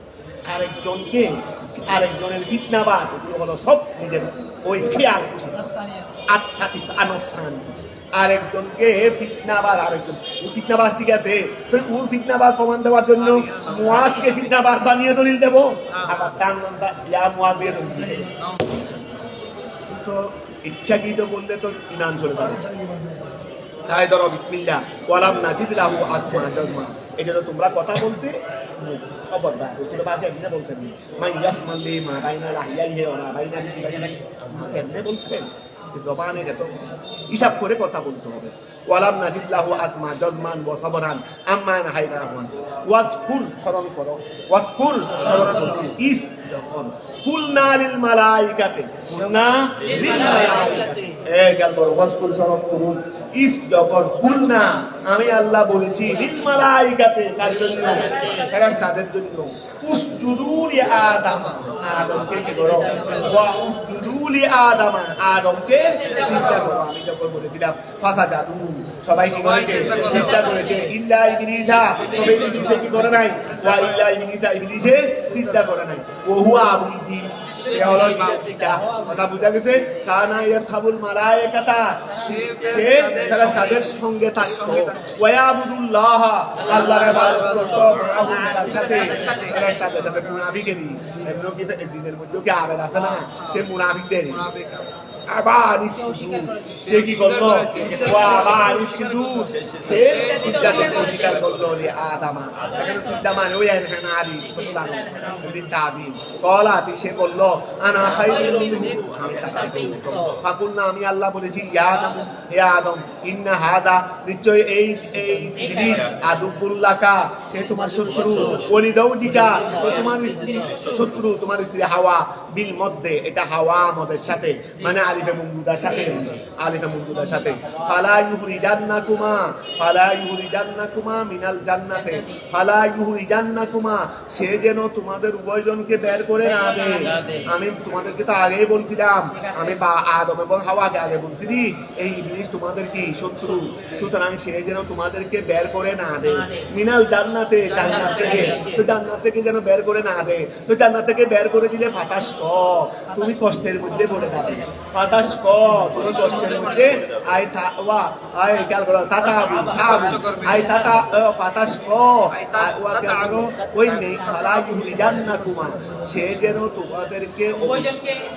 আরেকজনের ফিতনাবাদ এগুলো হলো সব নিজের ওই খেয়াল খুশি আত্মাতিক আনফসান আরেকজনকে ফিতনাবাজ আরেকজন ও ফিতনাবাজ ঠিক আছে তো ওর ফিতনাবাজ প্রমাণ দেওয়ার জন্য মুয়াজকে ফিতনাবাজ বানিয়ে দলিল দেবো আবার তার নামটা ইয়া মুয়াজ দিয়ে দলিল দিচ্ছে তো ইচ্ছাকৃত বললে তো ইমান চলে যাবে সাই ধরো বিসমিল্লাহ ওয়ালাম নাজিদ লাহু আজমা এটা তো তোমরা কথা বলতে খবরদার রসুল পাক একদিনে বলছেন মা ইয়াসমাল্লি মা বাইনা লাহিয়াইহি ওয়া মা বাইনা লিজিবাইহি কেমনে বলছেন জবানে এত হিসাব করে কথা বলতে হবে ওয়ালাম নাজিদ লাহু আজমা জজমান ওয়া সাবরান আম্মা নাহাইনা হুন ওয়াজকুর স্মরণ করো ওয়াজকুর স্মরণ করো ইস যখন কুলনা লিল মালাইকাতে কুলনা লিল মালাইকাতে গেল বড় ওয়াজকুর স্মরণ করুন ইস যখন কুলনা আমি আল্লাহ বলেছি লিল মালাইকাতে তার জন্য ফেরেশতাদের জন্য উসজুদু লি আদম আদমকে কি করো ওয়া উসজুদু লি আদম আদমকে সিজদা করো আমি যখন বলেছিলাম ফাসাজাদু সবাই কি করেছে সিজদা করেছে ইল্লা ইবলিসা তবে ইবলিসে কি করে নাই ওয়া ইল্লা ইবলিসা ইবলিসে সিজদা করে নাই ও হুয়া আবুল জিন এ হলো জিনের সিজদা কথা বুঝা গেছে কানা ইয়াসহাবুল মালাইকাতা সে ফেরেশতাদের সঙ্গে থাকতো ওয়া ইয়াবুদুল্লাহ আল্লাহর ইবাদত করতো তার সাথে ফেরেশতাদের সাথে মুনাফিকেরই এমন কি দিনের মধ্যে কি আবেদ আছে না সে মুনাফিকদেরই আবার ইসকুদু সে কি করলো আবার ইসকুদু সে সিজদাতে অস্বীকার করলো রে আদামা এখানে সিজদা মানে ওই এখানে আদি বললাম দিন তাবিন কলাতি সে বলল আনা খায়রুন মিনহু আমি তাকে উত্তম ফাকুলনা আমি আল্লাহ বলেছি ইয়া আদম হে আদম ইন্না হাদা নিশ্চয় এই ইবলিস আদুকুল্লাকা সে তোমার শত্রু ওলি দাউজিকা তোমার স্ত্রী শত্রু তোমার স্ত্রী হাওয়া বিল মধ্যে এটা হাওয়া মদের সাথে মানে আলিফে মুমদুদার সাথে ফালা ইউহরিজান্নাকুমা মিনাল জান্নাতে ফালা ইউহরিজান্নাকুমা সে যেন তোমাদের উভয়জনকে বের করে না দেয় আমি তোমাদেরকে তো আগেই বলছিলাম আমি আদম এবং হাওয়াকে আগে বলছিলি এই ইবলিস তোমাদের কি শত্রু সুতরাং সে যেন তোমাদেরকে বের করে না দেয় মিনাল জান্নাতে জান্নাত থেকে যেন বের করে না দেয় তো জান্নাত থেকে বের করে দিলে ফাতাশ ক তুমি কষ্টের মধ্যে পড়ে যাবে ফাতাশ ক তুমি কষ্টের মধ্যে আই ওয়া আই খেয়াল করো তাতাবু আই তাতা ফাতাশ ক ওয়া খেয়াল করো ওই নেই ফালা ইউহরিজান্নাকুমা সে যেন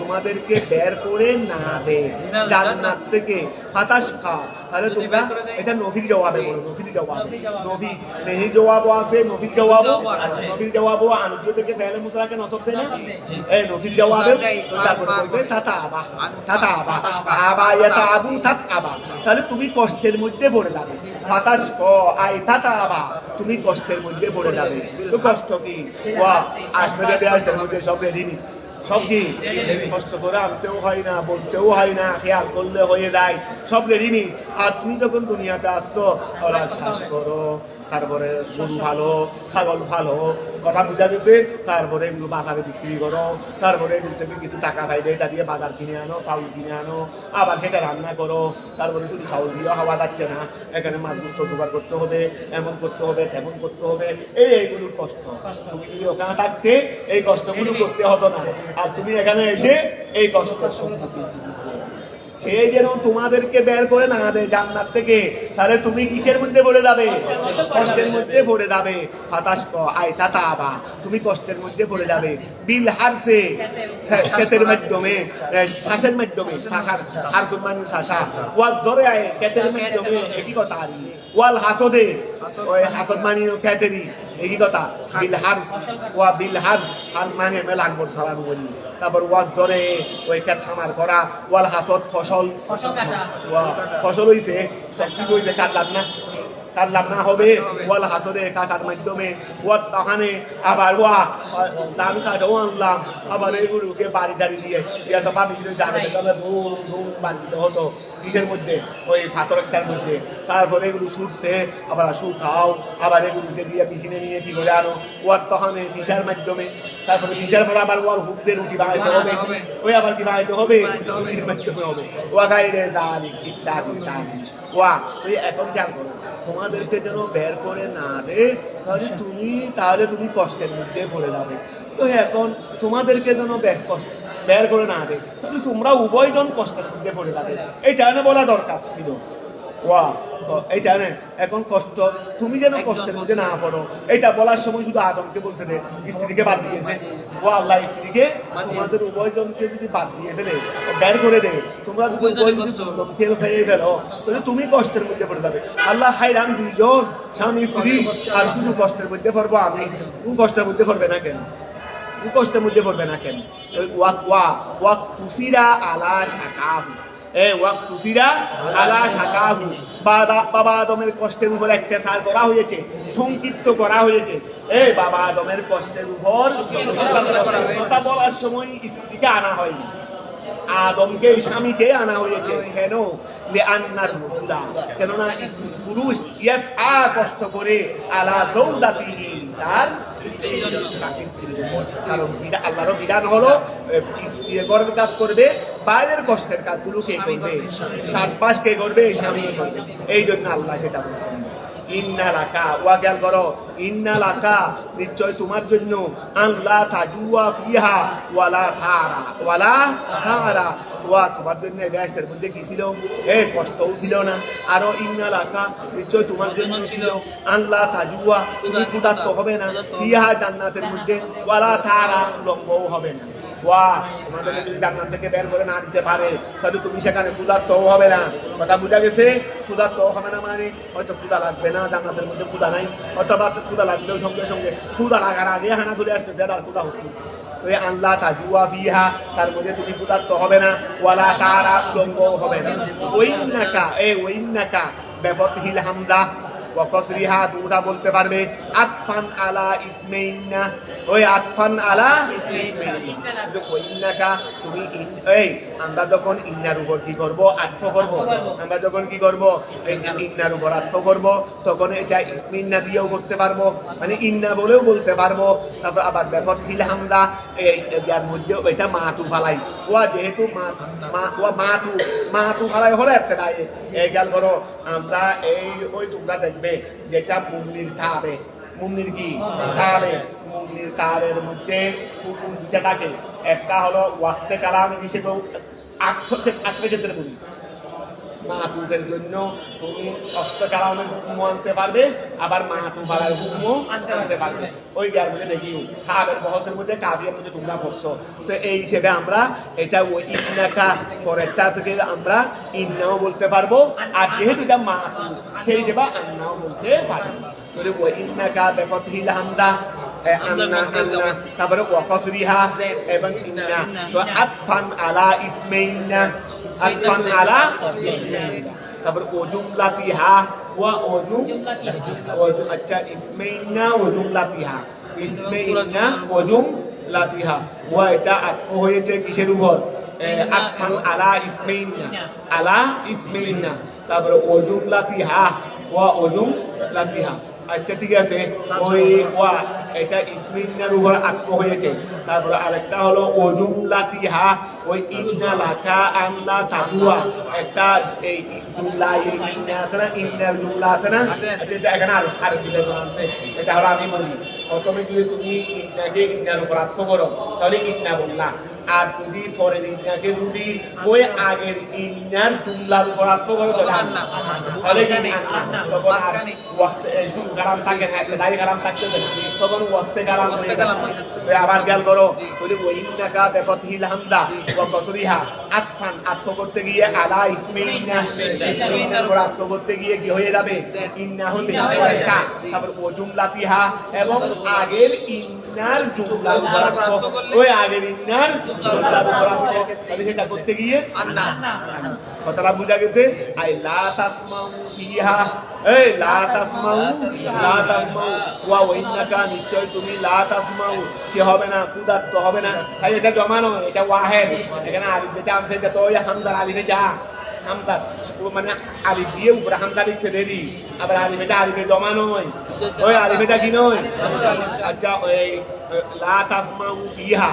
তোমাদেরকে বের করে না দেয় জান্নাত থেকে ফাতাশ খা তাহলে তোমরা এটা নফির জবাবে বলো নফির নেহি জবাব আছে নফির জবাব আনুজ্য থেকে ফেলে মুতলাকে নতব দেয় না এই নফির জবাবে তারপরে বলবে তাতাবা আবা ইয়াতাবু তাতাবা তাহলে তুমি কষ্টের মধ্যে পড়ে যাবে ফাতাশ ক আই তাতাবা তুমি কষ্টের মধ্যে পড়ে যাবে তো কষ্ট কি ওয়া আসবে আসতে মধ্যে সব রেডি নি সব কি কষ্ট করে আনতেও হয় না বলতেও হয় না খেয়াল করলে হয়ে যায় সব রেডি নি আর তুমি যখন দুনিয়াতে আসছো ওরা শ্বাস করো তারপরে গরু ভালো ছাগল ভালো কথা বুঝা গেছে তারপরে এগুলো বাজারে বিক্রি করো তারপরে এগুলো থেকে কিছু টাকা পাই দেয় তা দিয়ে বাজার কিনে আনো চাউল কিনে আনো আবার সেটা রান্না করো তারপরে শুধু চাউল দিয়েও হওয়া যাচ্ছে না এখানে মাছগুলো জোগাড় করতে হবে এমন করতে হবে তেমন করতে হবে এইগুলোর কষ্ট তুমি যদি ওখানে থাকতে এই কষ্টগুলো করতে হতো না আর তুমি এখানে এসে এই কষ্টের সম্মুখীন সে যেন তোমাদেরকে বের করে না দেয় জান্নাত থেকে তাহলে তুমি কিসের মধ্যে পড়ে যাবে কষ্টের মধ্যে পড়ে যাবে ফাতাশ ক আই তাতাবা তুমি কষ্টের মধ্যে পড়ে যাবে বিল হারসে ক্ষেতের মাধ্যমে শ্বাসের মাধ্যমে হারসুন মানে শ্বাসা ওয়াল ধরে আয় ক্ষেতের মাধ্যমে একই কথা আর ওয়াল হাসদে ওই হাসদ মানে ক্ষেতেরই একই কথা বিল হার মানে লাগবর চালানো বলি তারপর ওয়াজ ধরে ওই ক্ষেত খামার করা ওয়াল হাসদ ফসল হইছে সবকিছু হইছে কাটলাম না হবে ওয়াল হাসরে কাটার মাধ্যমে ওয়াত তাহানে আবার দাম কাটাও আনলাম আবার এগুলোকে বাড়ি টাড়ি দিয়ে তো ভাবিছিল যাবে ধুম বাড়ি দিতে হতো কিসের মধ্যে ওই ফাতরটার মধ্যে তারপরে এগুলো ছুটছে আবার শুকাও আবার এগুলোকে দিয়ে মেশিনে নিয়ে কি করে আনো ওয়াত তাহানে ফিসার মাধ্যমে তারপরে ফিসার পর আবার ওয়ার হুকদের রুটি বানাইতে হবে ওই আবার কি বানাইতে হবে রুটির মাধ্যমে হবে ওয়া গাইরে দালিক ইত্যাদি ওয়া তুই এখন খেয়াল করো তোমাদেরকে যেন বের করে না দে তাহলে তুমি কষ্টের মধ্যে পড়ে যাবে তো এখন তোমাদেরকে যেন বের করে না দে তাহলে তোমরা উভয়জন কষ্টের মধ্যে পড়ে যাবে এইটা না বলা দরকার ছিল এইটা না এখন কষ্ট তুমি যেন কষ্টের মধ্যে না পড়ো এটা বলার সময় শুধু আদমকে বলছে যে স্ত্রীকে বাদ দিয়েছে আল্লাহ স্ত্রীকে তোমাদের উভয়জনকে যদি বাদ দিয়ে ফেলে বের করে দেয় তোমরা খেয়ে ফেলো তাহলে তুমি কষ্টের মধ্যে পড়ে যাবে আল্লাহ হাইরাম দুইজন স্বামী স্ত্রী আর শুধু কষ্টের মধ্যে পড়বো আমি তুমি কষ্টের মধ্যে পড়বে না কেন কষ্টের মধ্যে পড়বে না কেন ওয়াক কুসিরা আলা শাকাহু বাবা আদমের কষ্টের উপর একটা সার করা হয়েছে সংক্ষিপ্ত করা হয়েছে বাবা আদমের কষ্টের উপর কথা বলার সময় স্ত্রীকে আনা হয়নি আদমকে স্বামীকে আনা হয়েছে কেন লিআন্নার রুজুলা কেননা পুরুষ ইয়াসআ কষ্ট করে আলা যাওজাতিহি তার স্ত্রীর উপর কারণ আল্লাহর বিধান হলো স্ত্রী ঘরের কাজ করবে বাইরের কষ্টের কাজগুলো কে করবে শ্বাসবাস কে করবে স্বামী করবে এই জন্য আল্লাহ সেটা বলছেন ইন্না লাকা ওয়া জ্ঞান করো ইন্না লাকা নিশ্চয় তোমার জন্য আল্লাহ তাজুয়া ফিহা ওয়ালা তারা ওয়া তোমার জন্য দেশের মধ্যে কি ছিল কষ্টও ছিল না আরো ইন্না লাকা নিশ্চয় তোমার জন্য ছিল আল্লাহ তাজুয়া তুমি ক্ষুধার্ত হবে না ফিহা জান্নাতের মধ্যে ওয়ালা তারা লম্বও হবে না ওয়া তোমাদেরকে যদি জান্নাত থেকে বের করে না দিতে পারে তাহলে তুমি সেখানে ক্ষুধার্ত হবে না কথা বোঝা গেছে ক্ষুধার্ত হবে না মানে হয়তো ক্ষুধা লাগবে না জান্নাতের মধ্যে ক্ষুধা নাই অথবা ক্ষুধা লাগলেও সঙ্গে সঙ্গে ক্ষুধা লাগার আগে হানা চলে আসছে আর ক্ষুধা হতো তো এই আল্লাহ তাজুয়া ফিহা তার মধ্যে তুমি ক্ষুধার্ত হবে না ওয়ালা তারা উলঙ্গও হবে না ওয়াইন্নাকা বিফাতহিল হামজা ওয়া কাসরিহা দুটা বলতে পারবে আতফান আলা ইসমাইনা ওই আতফান আলা ইসমাইনা ওয়াইন্নাকা তুমি আমরা যখন ইন্নার উপর কি করব আতফ করব আমরা যখন কি করব এই ইন্নার উপর আতফ করব তখন এটা ইসমাইনা দিয়েও করতে পারবো মানে ইন্না বলেও বলতে পারবো তারপর আবার বিফাতহিল হামজা এর মধ্যে এটা মাতু ফালাই ওয়া যেহেতু মাতু ফালাই হলো একটা দায়ে এই গেল করো আমরা ওই তোমরা দেখবে যেটা মুন্নির থাবে মুন্নির কি থাবে মুন্নির তারের মধ্যে দুটা থাকে একটা হলো ওয়াস্তে কালাম হিসেবে আত্মক্ষেত্রে বলি মাতুফের জন্য তুমি অস্ত কালামের হুকুমও আনতে পারবে আবার মাতু ফালার হুকুমও আনতে পারবে ওই জ্ঞান মধ্যে দেখি খাবের বহসের মধ্যে কাবিয়ার মধ্যে তোমরা পড়ছো তো এই হিসেবে আমরা এটা ওই ইন্নাকা পরেরটা থেকে আমরা ইন্নাও বলতে পারবো আর যেহেতু এটা মাতু সেই দেবা আন্নাও বলতে পারবো তাহলে ওই ইন্নাকা বিফাতহিল হামজা আন্না তারপরে ওয়া কাসরিহা এবং ইন্না তো আতফান আলা ইসমাইনা আতফান আলা তারপর ওজুমলাতিহা ওয়া আচ্ছা ইসমাইনা ওজুমলাতিহা ইসমাইনা ওজুমলাতিহা ওয়া এটা আতফ হয়েছে কিসের উপর আতফান আলা ইসমাইনা তারপর ওজুমলাতিহা ওয়া ওজুমলাতিহা আচ্ছা ঠিক আছে ওই ওয়া এটা ইসমিনার উপর আত্ম হয়েছে তারপর আরেকটা হলো ওজুমলাতিহা ওই ইন্না লাকা আল্লাহ তাকুয়া একটা এই জুমলা ইন্না আছে না ইন্নার জুমলা আছে না এটা এখানে আর দিলে আছে এটা হলো আমি বলি প্রথমে যদি তুমি ইন্নাকে ইন্নার উপর আত্ম করো তাহলে ইন্না বললা আর যদি পরের ইন্নাকে যদি ওই আগের ইন্নার জুমলার উপর আত্ম করো তাহলে কি তখন শুরু কালাম থাকে না একটা দায়ী কালাম থাকতে তখন ওয়াস্তে কালাম আবার খেয়াল করো বলি ওয়াইন্নাকা বিফাতহিল হামজা ওয়া কাসরিহা আতফান আত্ম করতে গিয়ে আলা ইসমাইনার উপর আত্ম করতে গিয়ে কি হয়ে যাবে ইন্না হবে তারপর ওজুমলাতিহা এবং আগের ইন্নার জুমলার উপর আত্ম ওই আগের ইন্নার জুমলার উপর আত্ম তাহলে সেটা করতে গিয়ে আন্না কথাটা বুঝা গেছে আই লা তাসমাউ ফিহা লা তাসমাউ ওয়া ওয়াইন্নাকা নিশ্চয় তুমি লা তাসমাউ কি হবে না কুদাত হবে না তাই এটা জমানো এটা ওয়াহেদ এখানে আলিফ যেটা আছে এটা তো হামজার আলিফে যা হামজা মানে আলিফ দিয়ে উপরে হামজা লিখছে দেরি আবার আলিফ এটা আলিফে জমানো নয় ওই আলিফ এটা কি নয় আচ্ছা ওই লা তাসমাউ ফিহা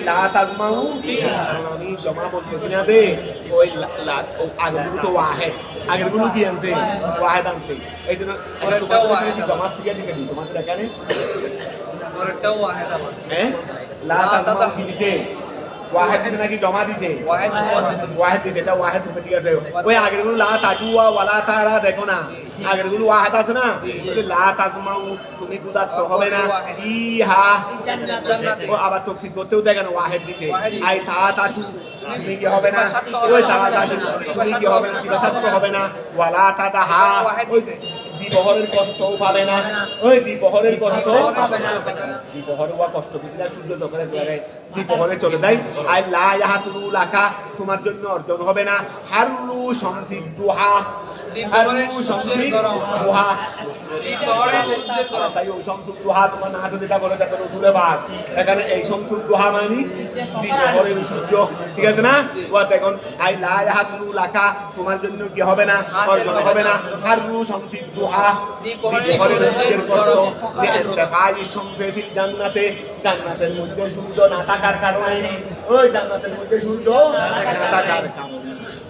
লা তাসমাউ ফিহা কারণ আমি জমা বলতেছি না দে ওই আগেরগুলো তো ওয়াহেদ আগেরগুলো কি আনছে ওয়াহেদ আনছে এই জন্য তোমাদের জমা সিয়া দিছে তোমাদের এখানে পরেরটাও ওয়াহেদ আমার লা তাসমাউ কি দিতে ওয়াহেদ নাকি জমা দিতে ওয়াহেদ দিতে এটা ওয়াহেদ হবে ঠিক আছে ওই আগের গুলো লা তাজুয়া ওয়ালা তারা দেখো না আগের গুলো ওয়াহেদ আছে না লা তাজমাউ তুমি কুদাত হবে না ইহা ও আবার তফসিল করতেও দেখেন ওয়াহেদ দিতে আই তা তাসু তুমি কি হবে না ওই সারা তাসু তুমি কি হবে না কিবা সত্য হবে না ওয়ালা তাহা দ্বিপ্রহরের কষ্টও পাবে না। ওই দ্বিপ্রহরের কষ্ট, দ্বিপ্রহরে ওয়া কষ্ট বেশি না, সূর্য দোকানে দ্বিপ্রহরে চলে যায়। আই লা ইয়াহসুলু লাকা, তোমার জন্য অর্জন হবে না। হারু শামসি দুহা, হারু শামসি দুহা, তাই ওই শামসু দুহা তোমার না হাতে যেটা বলে দেখো রসুলে বাদ, এখানে এই শামসু দুহা মানে দ্বিপ্রহরের সূর্য, ঠিক আছে না? ওয়া দেখুন আই লা ইয়াহসুলু লাকা, তোমার জন্য কি হবে না, অর্জন হবে না। হারু শামসি দুহা, দ্বিপ্রহরের সূর্যের কষ্ট, লিআন্তাফাই শামসি ফিল জান্নাতে, জান্নাতের মধ্যে সূর্য না থাকার কারণে, ওই জান্নাতের মধ্যে সূর্য না থাকার কারণে।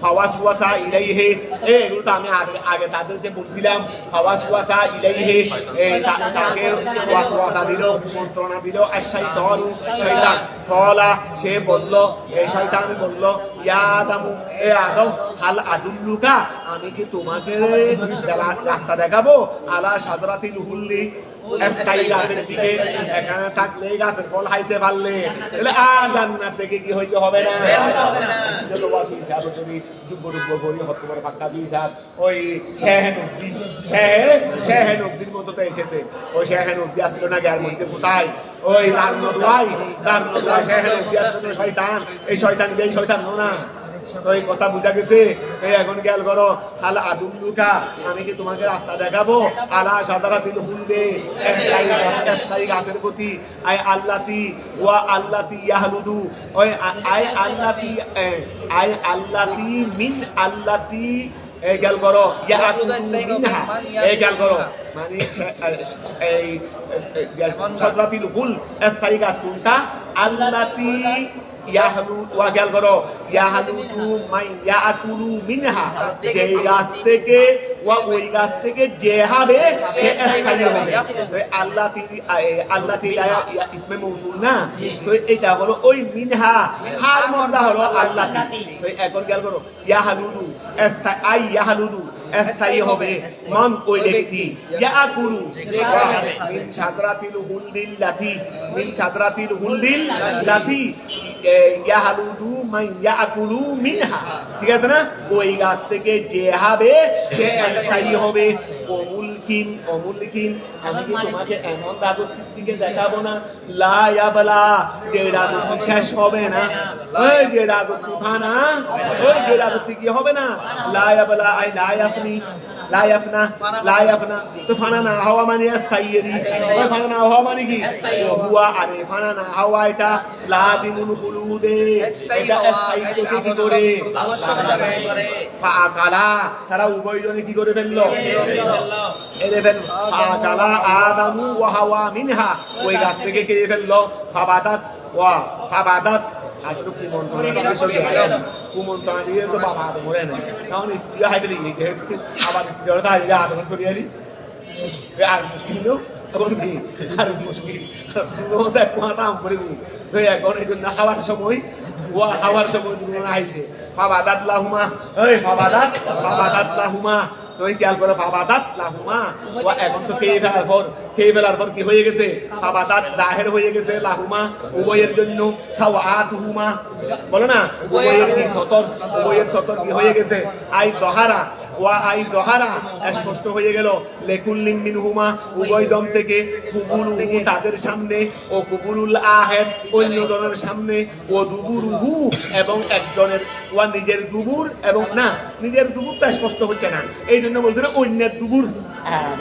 ফাওয়াসওয়াসা ইলাইহি, এগুলো তো আমি আগে তাদেরকে বলছিলাম। ফাওয়াসওয়াসা ইলাইহি, তাকে ওয়াসওয়াসা দিল, মন্ত্রণা দিল। আশ-শাইতান, শয়তান। কলা, সে বলল, এই শয়তান বলল, ইয়া আদমু, এ আদম, হাল আদুল্লুকা, আমি কি তোমাকে রাস্তা দেখাবো? আলা শাজরাতিল হুল্লি, স্থায়ী গাছের দিকে, এখানে থাকলে গাছের ফল খাইতে পারলে আর জান্নাত থেকে কি হইতে হবে না। ওই শেহেনুদ্দিন মতো তো এসেছে, ওই শেহেনুদ্দি আসলো না গায়ের মধ্যে কোথায়, ওই তার শেহেনুদ্দি আসলো শয়তান, এই শয়তান এই শয়তান না। তো এই কথা বুঝা গেছে। এই এখন খেয়াল করো, হাল আদুল্লুকা, আমি কি তোমাকে রাস্তা দেখাবো? আলা শাজারাতিল হুলদে, স্থায়ী গাছের প্রতি। আই আল্লাতি ওয়া আল্লাতি ইয়াহলুদু, ওই আই আল্লাতি, আই আল্লাতি মিন আল্লাতি, এই খেয়াল করো, ইয়াকুলু মিনহা, এই খেয়াল করো, মানে এই শাজারাতিল হুল, স্থায়ী গাছ কোনটা? আল্লাতি ইয়াহলু, ওয়া খেয়াল করো, ইয়াহলুদু মাই ইয়াকুলু মিনহা, যে গাছ থেকে, ওয়া ওই গাছ থেকে যে হবে সে স্থায়ী হবে। আল্লাতি, আল্লাতি ইসমে মৌসুল না, তো এটা হলো ওই মিনহা, হার মধ্যে হলো আল্লাতি। তো এখন খেয়াল করো, ইয়াহলুদু, আই ইয়াহলুদু, স্থায়ী হবে মান ওই ব্যক্তি, ইয়াকুলু মিন শাজরাতিল হুলদিল লাতি, মিন শাজরাতিল হুলদিল লাতি, ইয়াহলুদু মান ইয়াকুলু মিনহা, ঠিক আছে না? ওই গাছ থেকে যে হবে সে স্থায়ী হবে। অমুলকিন, অমুলকিন, আমি কি তোমাকে এমন রাজত্বের দিকে দেখাবো না? লা ইয়াবলা, যে রাজত্ব শেষ হবে না, ওই যে রাজত্ব থানা, ওই যে রাজত্ব কি হবে না? লা ইয়াবলা, আই লা ইয়াফনি, লা ইয়াফনা, লা ইয়াফনা, তো ফানা না হওয়া মানে স্থায়ী। ওই ফানা না হওয়া মানে কি? হুয়া, আরে ফানা না হওয়া এটা লাদিমুল খুলুদে, এটা স্থায়ী কি করে? ফাআকালা, তারা উভয়জনে কি করে ফেললো? এরে ফেললো। ফাআকালা আদামু ওয়া হাওয়া মিনহা, ওই গাছ থেকে খেয়ে ফেললো। ফাবাদাত ওয়া ফাবাদাত, আসলে কুমন্ত্রণা দিয়ে তো বাবা আদম মরে না, তখন স্ত্রী হাই ফেলি, যেহেতু আবার স্ত্রী হলে তাই আদম সরিয়ে আলি, আর মুশকিল নেই তখন কি, আর মুশকিল আম করে এখন এই জন্য খাওয়ার সময়, ওয়া খাওয়ার সময় আইছে ফাবাদাত লাহুমা, ওই ফাবাদাত, ফাবাদাত লাহুমা, ওই খেয়াল করে, ফাবাদাত লাহুমা, ওয়া এখন তো খেয়ে ফেলার পর কি হয়ে গেছে? ফাবাদাত জাহের হয়ে গেছে, লাহুমা উভয়ের জন্য, সাওয়াতুহুমা, বলো না, উভয়ের কি সতর, উভয়ের সতর কি হয়ে গেছে? আই জহারা, ওয়া আই জহারা, স্পষ্ট হয়ে গেল। লেকুল্লিন মিনহুমা, উভয় দম থেকে, কুবুলুহু তাদের সামনে, ও কুবুলুল আহের অন্যজনের সামনে, ও দুবুরুহু এবং একজনের, ওয়া নিজের দুবুর এবং না, নিজের দুবুর তো স্পষ্ট হচ্ছে না, এই জন্য বলছে অন্যের দুবুর।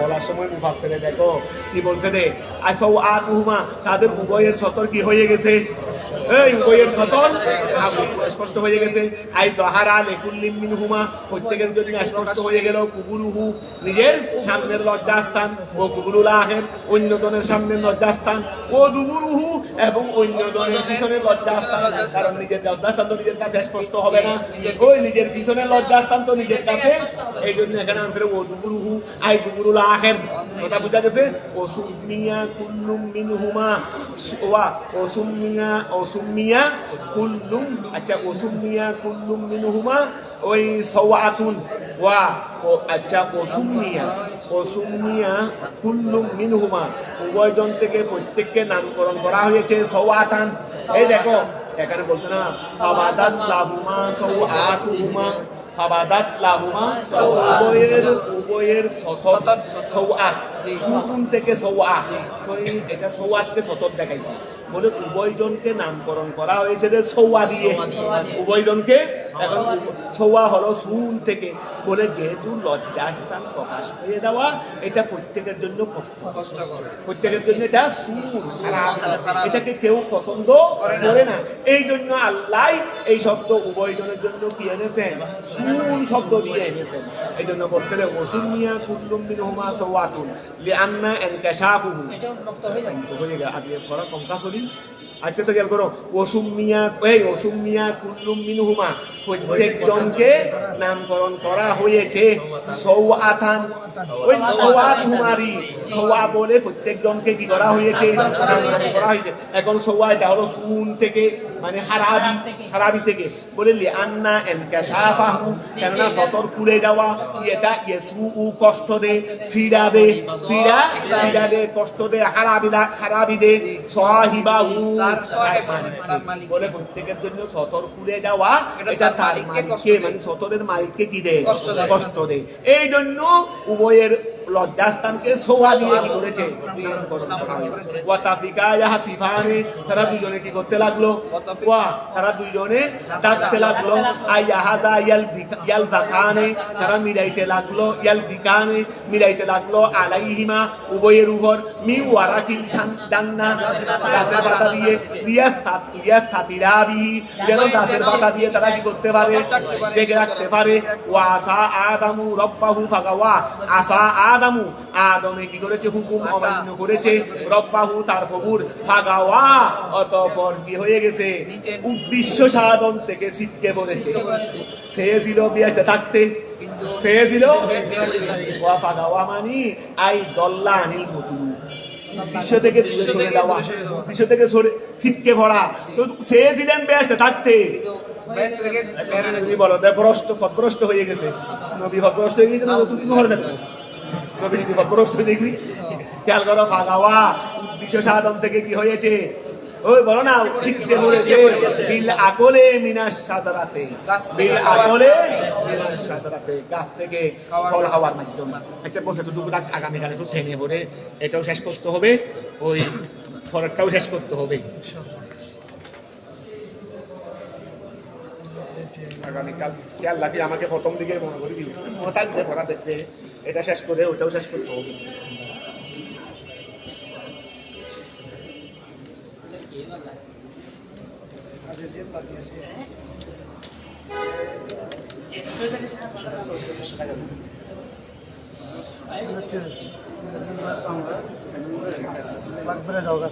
বলার সময় মুফাসসিরে দেখো কি বলছে রে, আসাওয়াতুহুমা, তাদের উভয়ের সতর কি হয়ে গেছে? এই উভয়ের সতর স্পষ্ট হয়ে গেছে। আই যাহারা লিকুল্লিন মিনহুমা, প্রত্যেকের জন্য স্পষ্ট হয়ে গেল। কুবুলুহু নিজের সামনের লজ্জাস্থান, ও কুবুলুল আখির অন্যজনের সামনের লজ্জাস্থান, ও দুবুরুহু এবং অন্যজনের পিছনের লজ্জাস্থান। কারণ নিজের লজ্জাস্থান তো নিজের কাছে স্পষ্ট হবে না, ওই নিজের পিছনের লজ্জাস্থান তো নিজের কাছে, এই জন্য এখানে আনছে ও দুবুরুহু আই দুবুরুল আখির। কথা বুঝা গেছে? ও সুমিয়া কুল্লুম মিনহুমা, ওয়া ও সুমিয়া কুল্লুম, আচ্ছা ও সুমিয়া কুল্লুম মিনহুমা ওই সাওয়াতুন, ওয়া ও আচ্ছা ও সুমিয়া কুল্লুম মিনহুমা, উভয়জন থেকে প্রত্যেককে নামকরণ করা হয়েছে সাওয়াতান। এই দেখো এখানে বলছে না ফাবাদাত লাহুমা সাওয়াতুহুমা, ফাবাদাত লাহুমা উভয়ের সতর সওয়া সুন থেকে সওয়া এটা সওয়াতকে সতর দেখাইছে বলে উভয়জনকে নামকরণ করা হয়েছে যে সওয়া দিয়ে উভয়জনকে এখন সওয়া হলো সুন থেকে বলে যেহেতু লজ্জাস্থান প্রকাশ হয়ে দেওয়া এটা প্রত্যেকের জন্য কষ্টকর প্রত্যেকের জন্য এটা সুন খারাপ এটাকে কেউ পছন্দ করে না এই জন্য আল্লাহ এই শব্দ উভয়জনের জন্য কি এনেছেন সুন শব্দ দিয়ে এনেছেন এই জন্য বলছেন ওয়াসুমিয়া কুল্লুম মিনহুমা সাওয়াতুন লিআন্না ইনকাশাফুহু হয়ে গেল আগে পড়া কঙ্কাসলি আচ্ছা তো খেয়াল করো ওসুমিয়া কুল্লুম মিনহুমা প্রত্যেকজনকে নামকরণ করা হয়েছে সওয়াতান ওই সওয়াতুমারি সওয়া বলে প্রত্যেকজনকে কি করা হয়েছে নামকরণ করা হয়েছে এখন সওয়া এটা হলো সুন থেকে মানে হারাবি থেকে বলে লিআন্না ইনকাশাফাহু কেননা সতর খুলে যাওয়া এটা ইয়েসু কষ্ট দে ফিরা দে কষ্ট দে হারাবি দে সাহিবাহু বলে প্রত্যেকের জন্য সতর খুলে যাওয়া এটা তার মালিককে মানে সতরের মালিককে কি দেয় কষ্ট দেয় এই জন্য উভয়ের লজ্জাস্থানকে সোয়া দিয়ে কি করেছে তারা দুজনে কি করতে লাগলো তারা দুইজনে ডাকতে লাগলো তারা মিলাইতে লাগলো মিলাইতে লাগলো আলাইহিমা উভয়ের উপর মি ওয়ারাকিল জান্নাত গাছের পাতা দিয়ে যেন গাছের পাতা দিয়ে তারা কি করতে পারে দেখে রাখতে পারে ওয়াসা আদামু রব্বাহু ফাগাওয়া আসা আদমে কি করেছে হুকুম অমান্য করেছে রব্বাহু তার প্রভুর ফাগাওয়া অতঃপর কি হয়ে গেছে উদ্দেশ্য সাধন থেকে ছিটকে পড়েছে চেয়েছিল বিয়েতে থাকতে চেয়েছিল ওয়া ফাগাওয়া মানে আই দল্লা আনিল মতুলু উদ্দেশ্য থেকে দূরে সরে যাওয়া উদ্দেশ্য থেকে সরে ছিটকে পড়া তো চেয়েছিলেন বেহেশতে থাকতে বলো ভদ্রষ্ট হয়ে গেছে নবী ভদ্রষ্ট হয়ে গেছে না তুমি ঘরে থাকবে খেয়াল করো ফাগাওয়া উদ্দেশ্য সাধন থেকে কি হয়েছে ওই বলো না ঠিকছে বলেছে বিল আকলে মিনাস সাদারাতে গাছ থেকে ফল খাওয়ার মাধ্যমে আচ্ছা বলছে তো দুপুর আগামীকাল একটু ট্রেনে পড়ে এটাও শেষ করতে হবে ওই ফলটাও শেষ করতে হবে আগামীকাল খেয়াল লাগে আমাকে প্রথম দিকে মনে করি মনে থাকবে পড়া দেখতে এটা শেষ করে ওটাও শেষ করতে হবে যাওগা